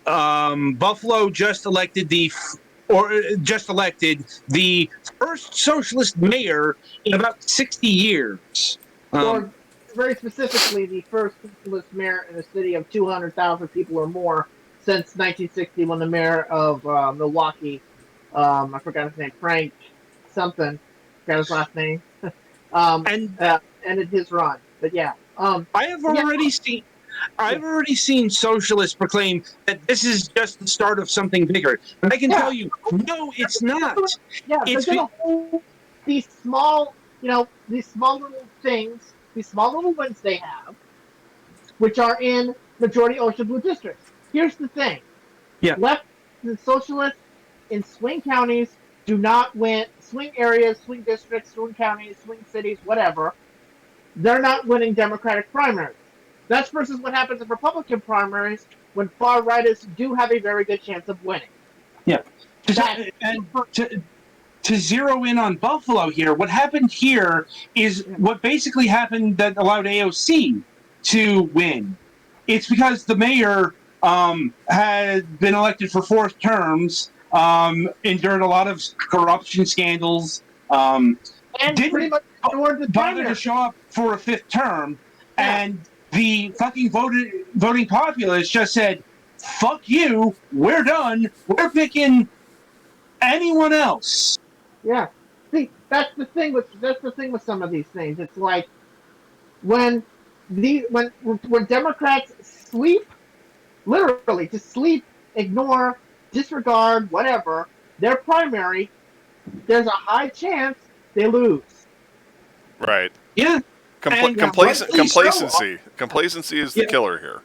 Speaker 2: Buffalo just elected the first socialist mayor in about 60 years.
Speaker 5: Or very specifically, the first socialist mayor in a city of 200,000 people or more since 1960, when the mayor of Milwaukee, I forgot his name, Frank something, got his last name, ended his run. But yeah,
Speaker 2: I've already seen socialists proclaim that this is just the start of something bigger. And I can tell you, no, it's not.
Speaker 5: Yeah, they're going to hold these small little things, these small little wins they have, which are in majority ocean blue districts. Here's the thing.
Speaker 2: Yeah.
Speaker 5: Left and socialists in swing counties do not win, swing areas, swing districts, swing counties, swing cities, whatever. They're not winning Democratic primaries. That's versus what happens in Republican primaries when far rightists do have a very good chance of winning.
Speaker 2: Yeah.
Speaker 5: That-
Speaker 2: And to zero in on Buffalo here, what happened here is what basically happened that allowed AOC to win. It's because the mayor had been elected for 4 terms, endured a lot of corruption scandals,
Speaker 5: and
Speaker 2: didn't
Speaker 5: pretty much ignored the
Speaker 2: bother
Speaker 5: primary.
Speaker 2: to show up for a 5th term,
Speaker 5: Yeah.
Speaker 2: and the fucking voting populace just said, "Fuck you, we're done. We're picking anyone else."
Speaker 5: Yeah. See, that's the thing with some of these things. It's like when when Democrats sleep, literally just sleep, ignore, disregard, whatever, their primary, there's a high chance they lose.
Speaker 1: Right.
Speaker 2: Yeah. And
Speaker 1: Complacency. Complacency is the
Speaker 2: Yeah.
Speaker 1: killer here.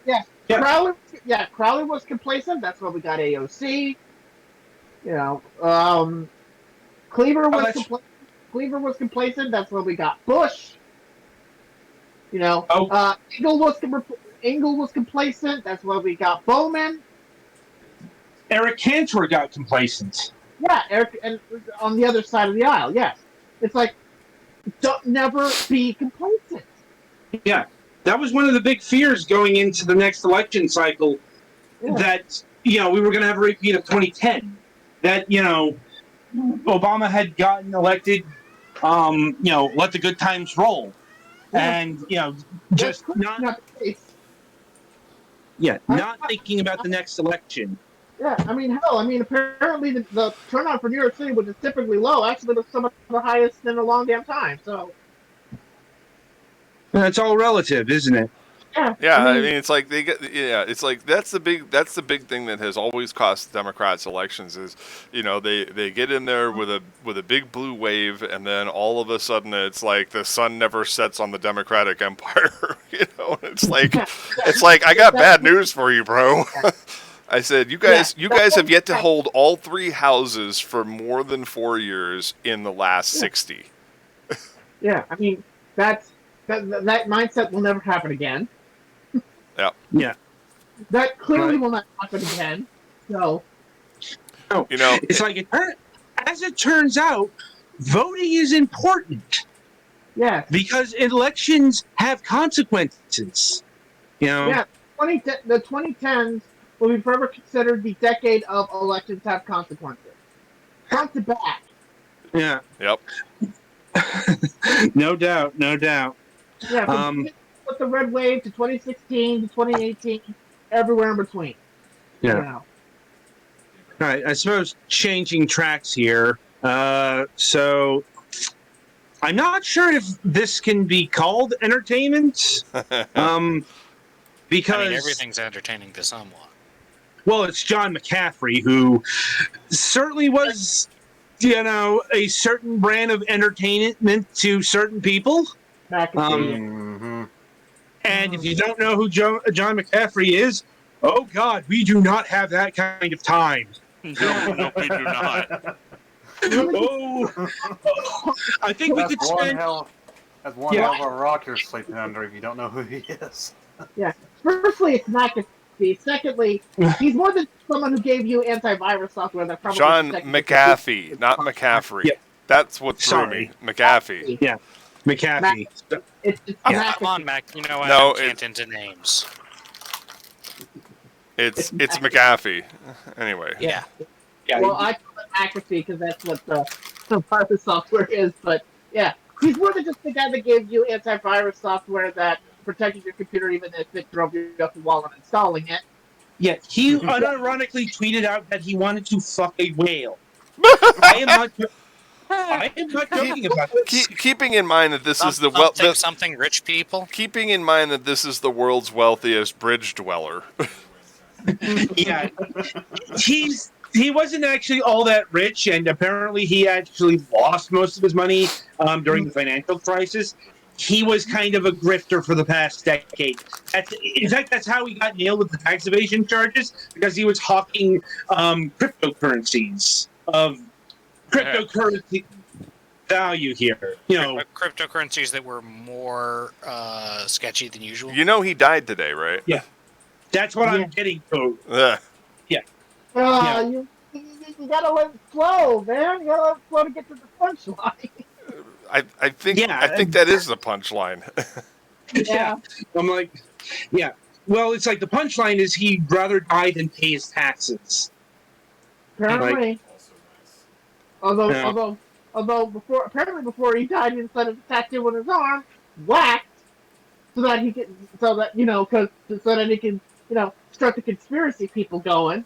Speaker 5: Yeah.
Speaker 2: Yeah.
Speaker 5: Crowley was complacent. That's why we got AOC. You know, Cleaver was complacent. That's why we got Bush. You know, Engel was complacent. That's why we got Bowman.
Speaker 2: Eric Cantor got complacent.
Speaker 5: Yeah, Eric, and on the other side of the aisle, yes. It's like, don't never be complacent.
Speaker 2: Yeah. That was one of the big fears going into the next election cycle, that, we were going to have a repeat of 2010. That, Obama had gotten elected, let the good times roll.
Speaker 5: Yeah.
Speaker 2: And, just not
Speaker 5: the case.
Speaker 2: not thinking about the next election.
Speaker 5: Yeah, apparently the turnout for New York City, which is typically low, actually was some of the highest in a long damn time. So
Speaker 2: It's all relative, isn't it?
Speaker 1: Yeah, I mean, it's like it's like that's the big thing that has always cost Democrats elections is, they get in there with a big blue wave, and then all of a sudden it's like the sun never sets on the Democratic empire. It's like I got bad news for you, bro. I said, you guys have yet to hold all 3 houses for more than 4 years in the last 60.
Speaker 5: Yeah, I mean that mindset will never happen again.
Speaker 1: Yeah.
Speaker 5: That clearly will not happen again. So,
Speaker 2: it's like as it turns out, voting is important.
Speaker 5: Yeah.
Speaker 2: Because elections have consequences.
Speaker 5: Yeah. The 2010s will be forever considered the decade of elections have consequences. Front to back.
Speaker 2: Yeah.
Speaker 1: Yep.
Speaker 2: No doubt.
Speaker 5: Yeah. With the red wave to 2016 to 2018, everywhere in between.
Speaker 2: Yeah. All right. I suppose changing tracks here. So I'm not sure if this can be called entertainment. Because
Speaker 3: everything's entertaining to someone.
Speaker 2: Well, it's John McCaffrey, who certainly was, a certain brand of entertainment to certain people. And if you don't know who John McCaffrey is, oh God, we do not have that kind of time.
Speaker 3: No, we do not.
Speaker 2: I think we could spend.
Speaker 4: That's one hell of a rock you're sleeping under if you don't know who he is.
Speaker 5: Yeah. Firstly, it's McAfee. Secondly, he's more than someone who gave you antivirus software that probably
Speaker 1: John McAfee, not McCaffrey.
Speaker 2: Yeah.
Speaker 1: That's what threw me. McAfee.
Speaker 2: Yeah. McAfee.
Speaker 5: It's
Speaker 3: Come on, Mac. You know what?
Speaker 1: No,
Speaker 3: I can't into names.
Speaker 1: It's McAfee. Anyway.
Speaker 3: Yeah.
Speaker 5: Well, I call it McAfee because that's what the virus software is. But yeah, he's more than just the guy that gave you antivirus software that protected your computer even if it drove you up the wall and installing it.
Speaker 2: Yeah, he unironically tweeted out that he wanted to fuck a whale. I am not joking about this.
Speaker 1: Keeping in mind that this is
Speaker 3: something rich people.
Speaker 1: Keeping in mind that this is the world's wealthiest bridge dweller.
Speaker 2: Yeah, he wasn't actually all that rich, and apparently he actually lost most of his money during the financial crisis. He was kind of a grifter for the past decade. In fact, that's how he got nailed with the tax evasion charges, because he was hawking cryptocurrencies. value here.
Speaker 3: Cryptocurrencies that were more sketchy than usual.
Speaker 1: You know he died today, right?
Speaker 2: Yeah. That's what
Speaker 5: Yeah.
Speaker 2: I'm getting to.
Speaker 1: Yeah.
Speaker 5: You gotta let it flow, man. You gotta let it flow to get to the punchline.
Speaker 1: I think
Speaker 2: Yeah.
Speaker 1: that is the punchline.
Speaker 2: Yeah. I'm like, yeah. Well, it's like the punchline is he'd rather die than pay his taxes.
Speaker 5: Apparently.
Speaker 2: Yeah.
Speaker 5: Although before he died, instead of a tattoo on his arm, whacked so that he can so that he can start the conspiracy people going.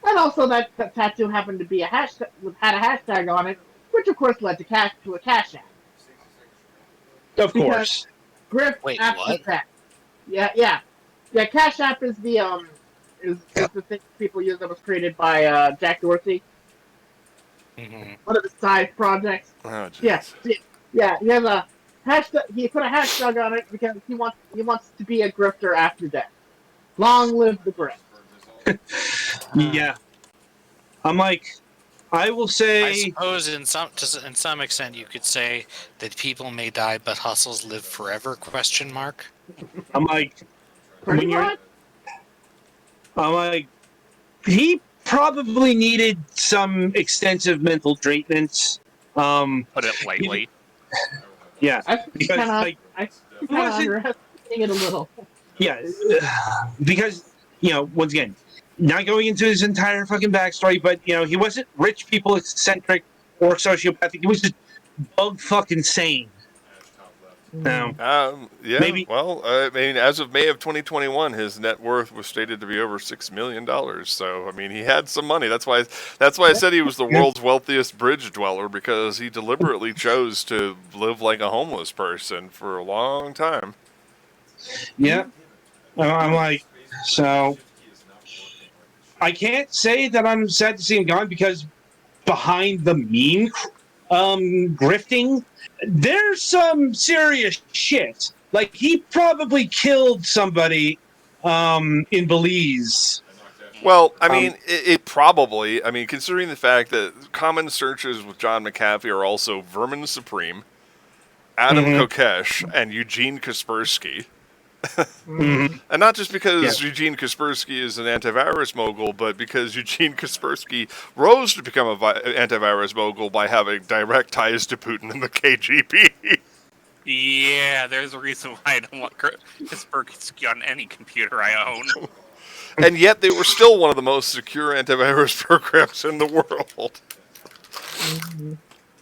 Speaker 5: And also that tattoo happened to be had a hashtag on it, which of course led to a cash app.
Speaker 2: Of
Speaker 5: Because
Speaker 2: course.
Speaker 5: Griff
Speaker 3: Wait,
Speaker 5: after
Speaker 3: what?
Speaker 5: that. Yeah. Cash app is the is the thing people use that was created by Jack Dorsey.
Speaker 3: Mm-hmm.
Speaker 5: One of his side projects.
Speaker 1: Oh,
Speaker 5: Yeah,
Speaker 1: jeez.
Speaker 5: yeah. He has a hashtag. He put a hashtag on it because he wants to be a grifter after death. Long live the grift.
Speaker 2: Yeah. I'm like, I will
Speaker 3: I
Speaker 2: say,
Speaker 3: suppose in some extent you could say that people may die, but hustles live forever? ?
Speaker 2: I'm like,
Speaker 5: Pretty
Speaker 2: when you're,
Speaker 5: much.
Speaker 2: I'm like, he probably needed some extensive mental treatments.
Speaker 6: Put it lightly.
Speaker 2: Yeah,
Speaker 5: I think
Speaker 2: because
Speaker 5: kind of
Speaker 2: like,
Speaker 5: underestimating it a little.
Speaker 2: yeah, because once again, not going into his entire fucking backstory, but he wasn't rich people eccentric or sociopathic. He was just bug fucking sane. Now,
Speaker 1: Yeah.
Speaker 2: Maybe-
Speaker 1: Well, I mean, as of May of 2021, his net worth was stated to be over $6 million. So, I mean, he had some money. That's why I said he was the world's wealthiest bridge dweller, because he deliberately chose to live like a homeless person for a long time.
Speaker 2: yeah, I'm like, so I can't say that I'm sad to see him gone, because behind the meme grifting, there's some serious shit. Like, he probably killed somebody in Belize.
Speaker 1: Well, I mean, it probably, I mean, considering the fact that common searches with John McAfee are also Vermin Supreme, Adam Kokesh, and Eugene Kaspersky. And not just because Eugene Kaspersky is an antivirus mogul, but because Eugene Kaspersky rose to become an antivirus mogul by having direct ties to Putin and the KGB.
Speaker 6: Yeah, there's a reason why I don't want Kaspersky on any computer I own.
Speaker 1: And yet they were still one of the most secure antivirus programs in the world.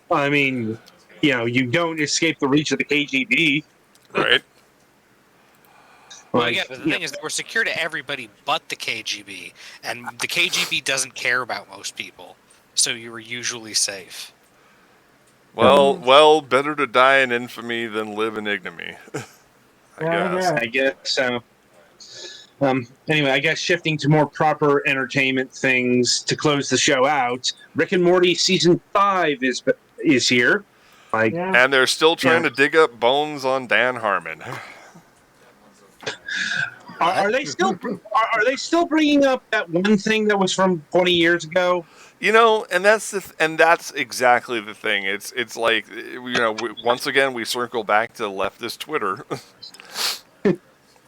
Speaker 2: I mean, you don't escape the reach of the KGB.
Speaker 1: Right?
Speaker 3: Well, yeah, but the thing is, they were secure to everybody but the KGB, and the KGB doesn't care about most people, so you were usually safe.
Speaker 1: Well, better to die in infamy than live in ignominy.
Speaker 2: I guess so. Anyway, I guess shifting to more proper entertainment things to close the show out. Rick and Morty season 5 is here.
Speaker 1: And they're still trying to dig up bones on Dan Harmon.
Speaker 2: Are they still bringing up that one thing that was from 20 years ago?
Speaker 1: And that's exactly the thing. It's like, once again we circle back to leftist Twitter.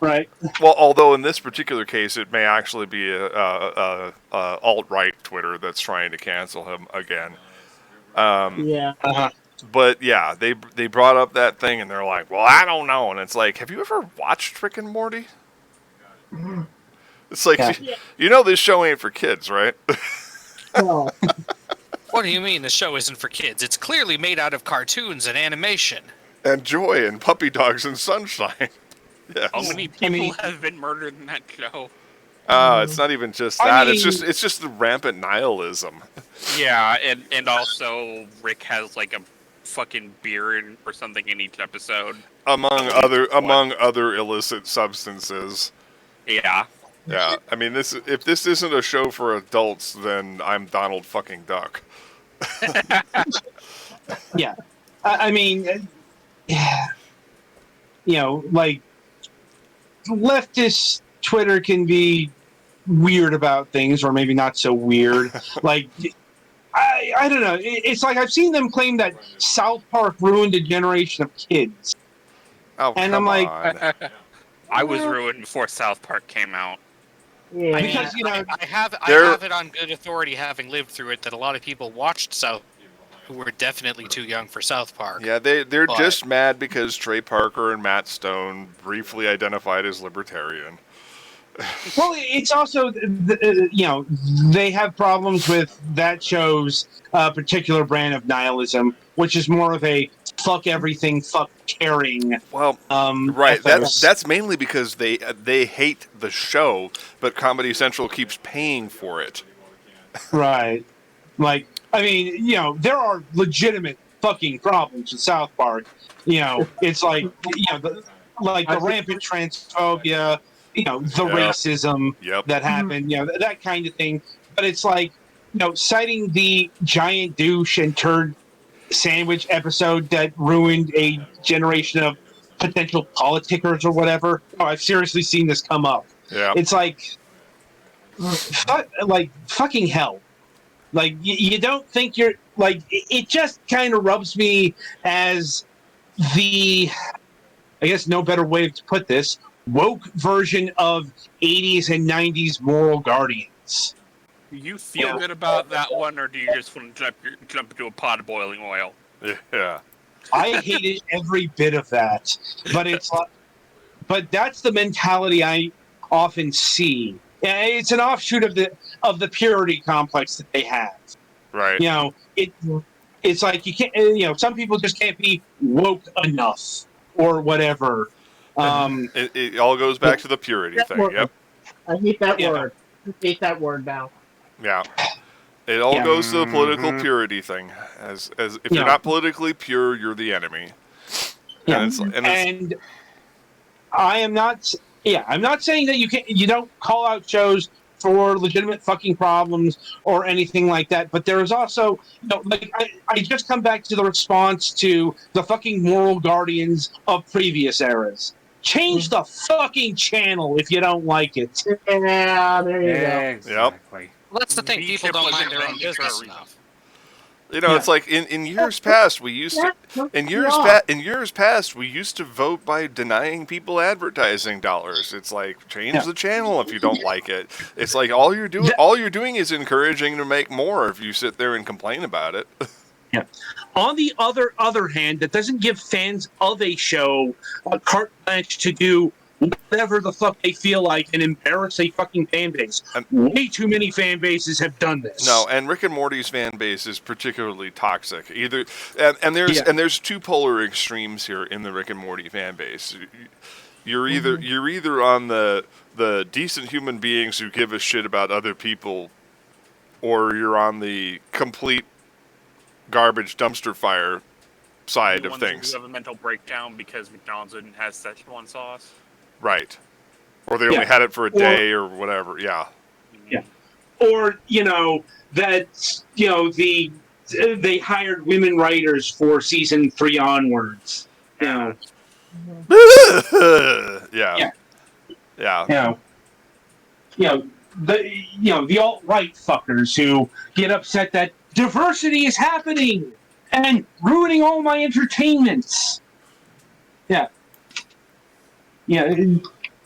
Speaker 2: Right.
Speaker 1: Well, although in this particular case it may actually be a alt-right Twitter that's trying to cancel him again. But yeah, they brought up that thing and they're like, well, I don't know. And it's like, have you ever watched Rick and Morty? It's like, this show ain't for kids, right?
Speaker 5: Well,
Speaker 3: What do you mean the show isn't for kids? It's clearly made out of cartoons and animation.
Speaker 1: And joy and puppy dogs and sunshine. Yes.
Speaker 6: How many people have been murdered in that show?
Speaker 1: It's not even just that. It's just the rampant nihilism.
Speaker 6: Yeah, and also Rick has like a fucking beard or something in each episode.
Speaker 1: Among other illicit substances.
Speaker 6: Yeah.
Speaker 1: Yeah. I mean, if this isn't a show for adults, then I'm Donald fucking Duck.
Speaker 2: Yeah. I mean, like, leftist Twitter can be weird about things, or maybe not so weird. Like, I don't know. It's like I've seen them claim that South Park ruined a generation of kids.
Speaker 1: Oh,
Speaker 2: And
Speaker 1: come
Speaker 2: I'm like,
Speaker 1: on.
Speaker 6: I was ruined before South Park came out.
Speaker 5: Yeah.
Speaker 3: I
Speaker 2: because,
Speaker 3: mean,
Speaker 2: you know,
Speaker 3: I have
Speaker 1: There-
Speaker 3: it on good authority, having lived through it, that a lot of people watched South who were definitely too young for South Park.
Speaker 1: Yeah, they're
Speaker 3: But-
Speaker 1: just mad because Trey Parker and Matt Stone briefly identified as libertarian.
Speaker 2: well, it's also, you know, they have problems with that show's particular brand of nihilism, which is more of a fuck everything, fuck caring.
Speaker 1: Well, right.
Speaker 2: ethos.
Speaker 1: That's mainly because they hate the show, but Comedy Central keeps paying for it.
Speaker 2: Right. Like, I mean, you know, there are legitimate fucking problems with South Park. You know, it's like, you know, the rampant transphobia, you know, the
Speaker 1: Yep.
Speaker 2: racism
Speaker 1: Yep.
Speaker 2: that happened, you know, that kind of thing. But it's like, you know, citing the giant douche and turd sandwich episode that ruined a generation of potential politickers or whatever. Oh, I've seriously seen this come up.
Speaker 1: Yeah.
Speaker 2: It's like, fucking hell. Like, you don't think you're, like, it just kind of rubs me as the, I guess no better way to put this, woke version of 80s and 90s moral guardians.
Speaker 6: Do you feel good about that one, or do you just want to jump into a pot of boiling oil?
Speaker 1: Yeah.
Speaker 2: I hated every bit of that, but it's like, but that's the mentality I often see. And it's an offshoot of the purity complex that they have.
Speaker 1: Right.
Speaker 2: You know, it's like you can't. You know, some people just can't be woke enough or whatever.
Speaker 1: It all goes back to the purity thing. Yep.
Speaker 5: I hate that
Speaker 2: Yeah.
Speaker 5: word. I hate that word now.
Speaker 1: Yeah. It all
Speaker 2: Yeah.
Speaker 1: goes to the political purity thing. As if
Speaker 2: Yeah.
Speaker 1: you're not politically pure, you're the enemy.
Speaker 2: Yeah.
Speaker 1: And
Speaker 2: And I am not. Yeah, I'm not saying that you don't call out shows for legitimate fucking problems or anything like that. But there is also, you know, like I just come back to the response to the fucking moral guardians of previous eras. Change the fucking channel if you don't like it.
Speaker 5: Yeah, there you go.
Speaker 4: Exactly.
Speaker 3: Well, that's the thing. People don't mind their own business enough.
Speaker 1: you know,
Speaker 2: Yeah.
Speaker 1: it's like in years past we used to in years past we used to vote by denying people advertising dollars. It's like change
Speaker 2: Yeah.
Speaker 1: the channel if you don't like it. It's like all you're doing is encouraging to make more if you sit there and complain about it.
Speaker 2: Yeah. On the other hand, that doesn't give fans of a show a carte blanche to do whatever the fuck they feel like and embarrass a fucking fan base. Way too many fan bases have done this.
Speaker 1: No, and Rick and Morty's fan base is particularly toxic. There's two polar extremes here in the Rick and Morty fan base. You're either on the decent human beings who give a shit about other people, or you're on the complete garbage dumpster fire side
Speaker 6: The
Speaker 1: of
Speaker 6: ones
Speaker 1: things.
Speaker 6: who have a mental breakdown because McDonald's didn't have Szechuan sauce.
Speaker 1: Right. Or they only had it for a day or whatever. Yeah.
Speaker 2: Yeah. Or, you know, that, you know, they hired women writers for season 3 onwards. You know.
Speaker 1: Yeah.
Speaker 2: Yeah. The alt-right fuckers who get upset that diversity is happening and ruining all my entertainments. Yeah. Yeah.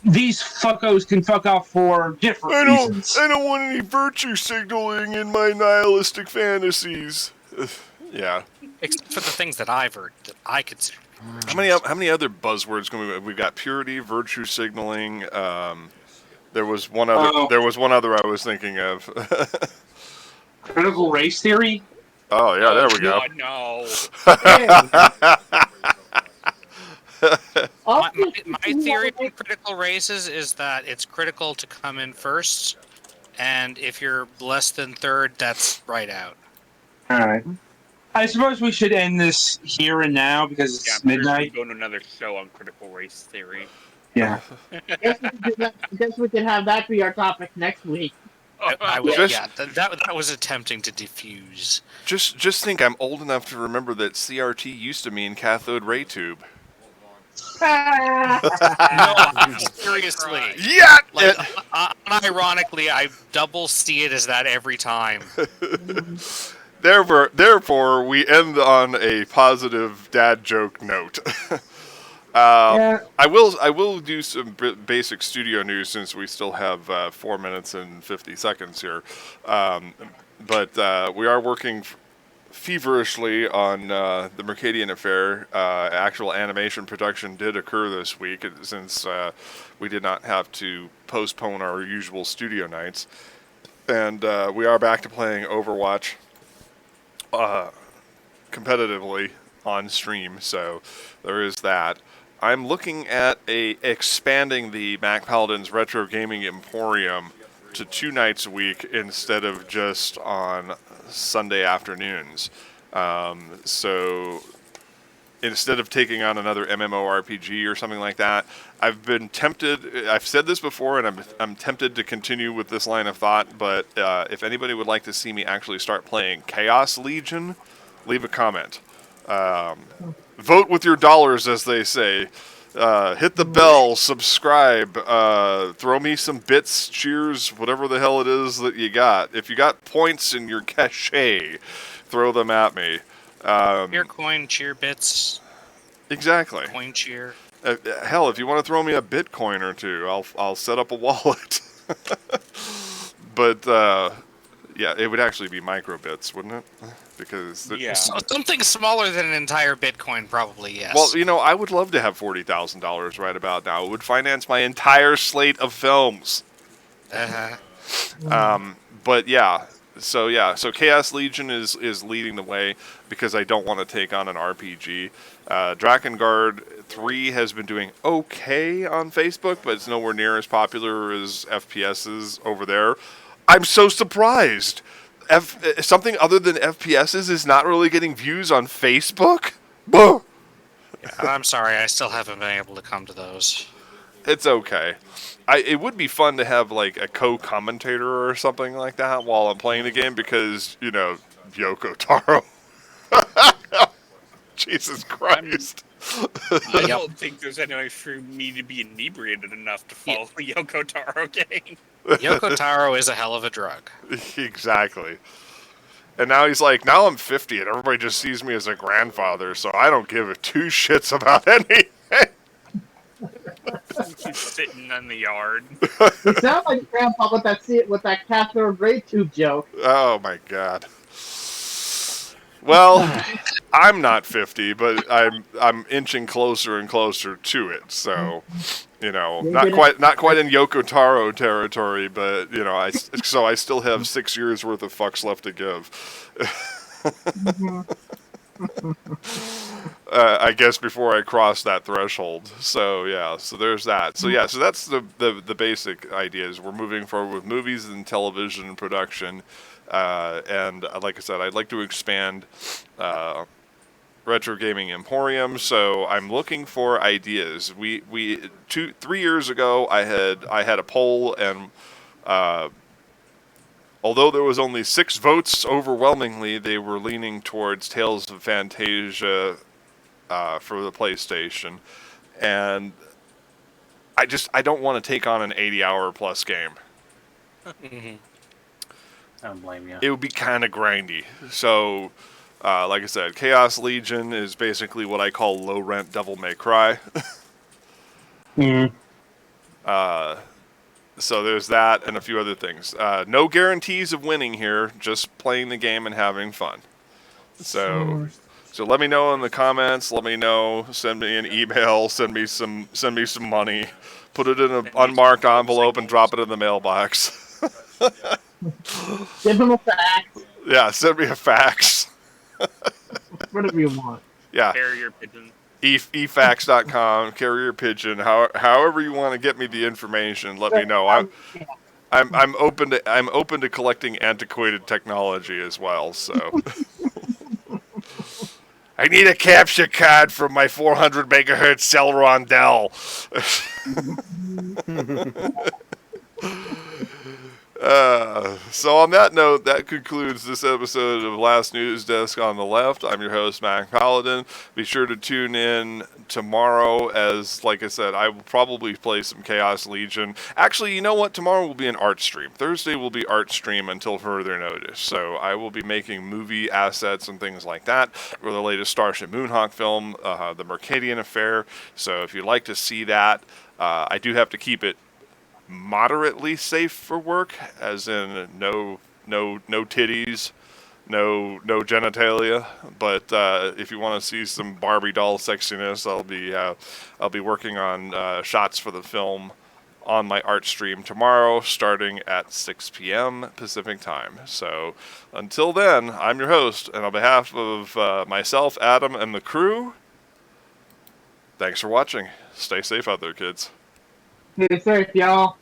Speaker 2: These fuckos can fuck off for different reasons.
Speaker 1: I don't want any virtue signaling in my nihilistic fantasies. Yeah.
Speaker 3: Except for the things that I consider.
Speaker 1: How many other buzzwords can we've got? Purity, virtue signaling. There was one other. There was one other I was thinking of.
Speaker 2: Critical race theory?
Speaker 1: Oh yeah, there we go.
Speaker 6: God, no.
Speaker 3: My theory on critical races is that it's critical to come in first, and if you're less than third, that's right out.
Speaker 2: All right. I suppose we should end this here and now because it's midnight.
Speaker 6: Go to another show on critical race theory.
Speaker 2: Yeah.
Speaker 5: I guess we could have that be our topic next week.
Speaker 3: That was attempting to diffuse.
Speaker 1: Just think, I'm old enough to remember that CRT used to mean cathode ray tube.
Speaker 3: No, seriously.
Speaker 1: Yeah.
Speaker 3: Like, unironically, I double see it as that every time.
Speaker 1: Therefore, we end on a positive dad joke note.
Speaker 5: Yeah.
Speaker 1: I will do some basic studio news since we still have 4 minutes and 50 seconds here. But we are working feverishly on the Mercadian Affair. Actual animation production did occur this week since we did not have to postpone our usual studio nights. And we are back to playing Overwatch competitively on stream, so there is that. I'm looking at expanding the Mac Paladin's Retro Gaming Emporium to 2 nights a week instead of just on Sunday afternoons. So instead of taking on another MMORPG or something like that, I've been tempted. I've said this before, and I'm tempted to continue with this line of thought. But if anybody would like to see me actually start playing Chaos Legion, leave a comment. Vote with your dollars, as they say. Hit the bell, subscribe, throw me some bits, cheers, whatever the hell it is that you got. If you got points in your cachet, throw them at me.
Speaker 3: Cheer coin, cheer bits,
Speaker 1: Exactly.
Speaker 3: coin cheer.
Speaker 1: Hell, if you want to throw me a Bitcoin or two, I'll set up a wallet. But yeah, it would actually be microbits, wouldn't it? Because
Speaker 6: Yeah.
Speaker 3: So something smaller than an entire Bitcoin, probably, yes.
Speaker 1: well, you know, I would love to have $40,000 right about now. It would finance my entire slate of films.
Speaker 3: Uh-huh.
Speaker 1: But yeah, so Chaos Legion is leading the way because I don't want to take on an RPG. Drakengard 3 has been doing okay on Facebook, but it's nowhere near as popular as FPSs over there. I'm so surprised. Something other than FPSs is not really getting views on Facebook?
Speaker 3: Yeah, I'm sorry, I still haven't been able to come to those.
Speaker 1: It's okay. It would be fun to have like a co-commentator or something like that while I'm playing the game because, you know, Yoko Taro. Jesus Christ.
Speaker 6: I don't think there's any way for me to be inebriated enough to follow the Yoko Taro game.
Speaker 3: Yoko Taro is a hell of a drug.
Speaker 1: Exactly. And now he's like, now I'm 50 and everybody just sees me as a grandfather, so I don't give a two shits about anything.
Speaker 6: He's sitting in the yard.
Speaker 5: You sound like Grandpa with that cathode ray tube joke.
Speaker 1: Oh my god. Well, I'm not 50, but I'm inching closer and closer to it. So, you know, not quite in Yoko Taro territory, but you know, I still have 6 years worth of fucks left to give. I guess before I cross that threshold. So yeah, so there's that. So yeah, so that's the basic ideas. We're moving forward with movies and television production. And like I said, I'd like to expand Retro Gaming Emporium, so I'm looking for ideas. We 3 years ago I had a poll, and although there was only 6 votes, overwhelmingly they were leaning towards Tales of Fantasia for the PlayStation, and I don't want to take on an 80-hour plus game.
Speaker 3: Mm-hmm.
Speaker 4: I don't blame you.
Speaker 1: It would be kind of grindy. So, like I said, Chaos Legion is basically what I call low-rent Devil May Cry. So there's that and a few other things. No guarantees of winning here, just playing the game and having fun. So let me know in the comments. Let me know. Send me an email. Send me some money. Put it in an unmarked envelope and drop it in the mailbox.
Speaker 5: Give him a fax.
Speaker 1: Yeah, send me a fax.
Speaker 5: Whatever you want.
Speaker 1: Yeah,
Speaker 6: Carrier pigeon.
Speaker 1: efax.com, carrier pigeon. However you want to get me the information, let me know. I'm open to collecting antiquated technology as well. So I need a capture card from my 400 megahertz Celeron Dell. So on that note, that concludes this episode of Last News Desk on the Left. I'm your host, Mac Paladin. Be sure to tune in tomorrow as, like I said, I will probably play some Chaos Legion. Actually, you know what? Tomorrow will be an art stream. Thursday will be art stream until further notice. So I will be making movie assets and things like that for the latest Starship Moonhawk film, The Mercadian Affair. So if you'd like to see that, I do have to keep it moderately safe for work, as in no titties, no genitalia. But if you want to see some Barbie doll sexiness, I'll be working on shots for the film on my art stream tomorrow, starting at 6 p.m. Pacific time. So until then, I'm your host, and on behalf of myself, Adam, and the crew, thanks for watching. Stay safe out there, kids.
Speaker 5: Stay safe, y'all.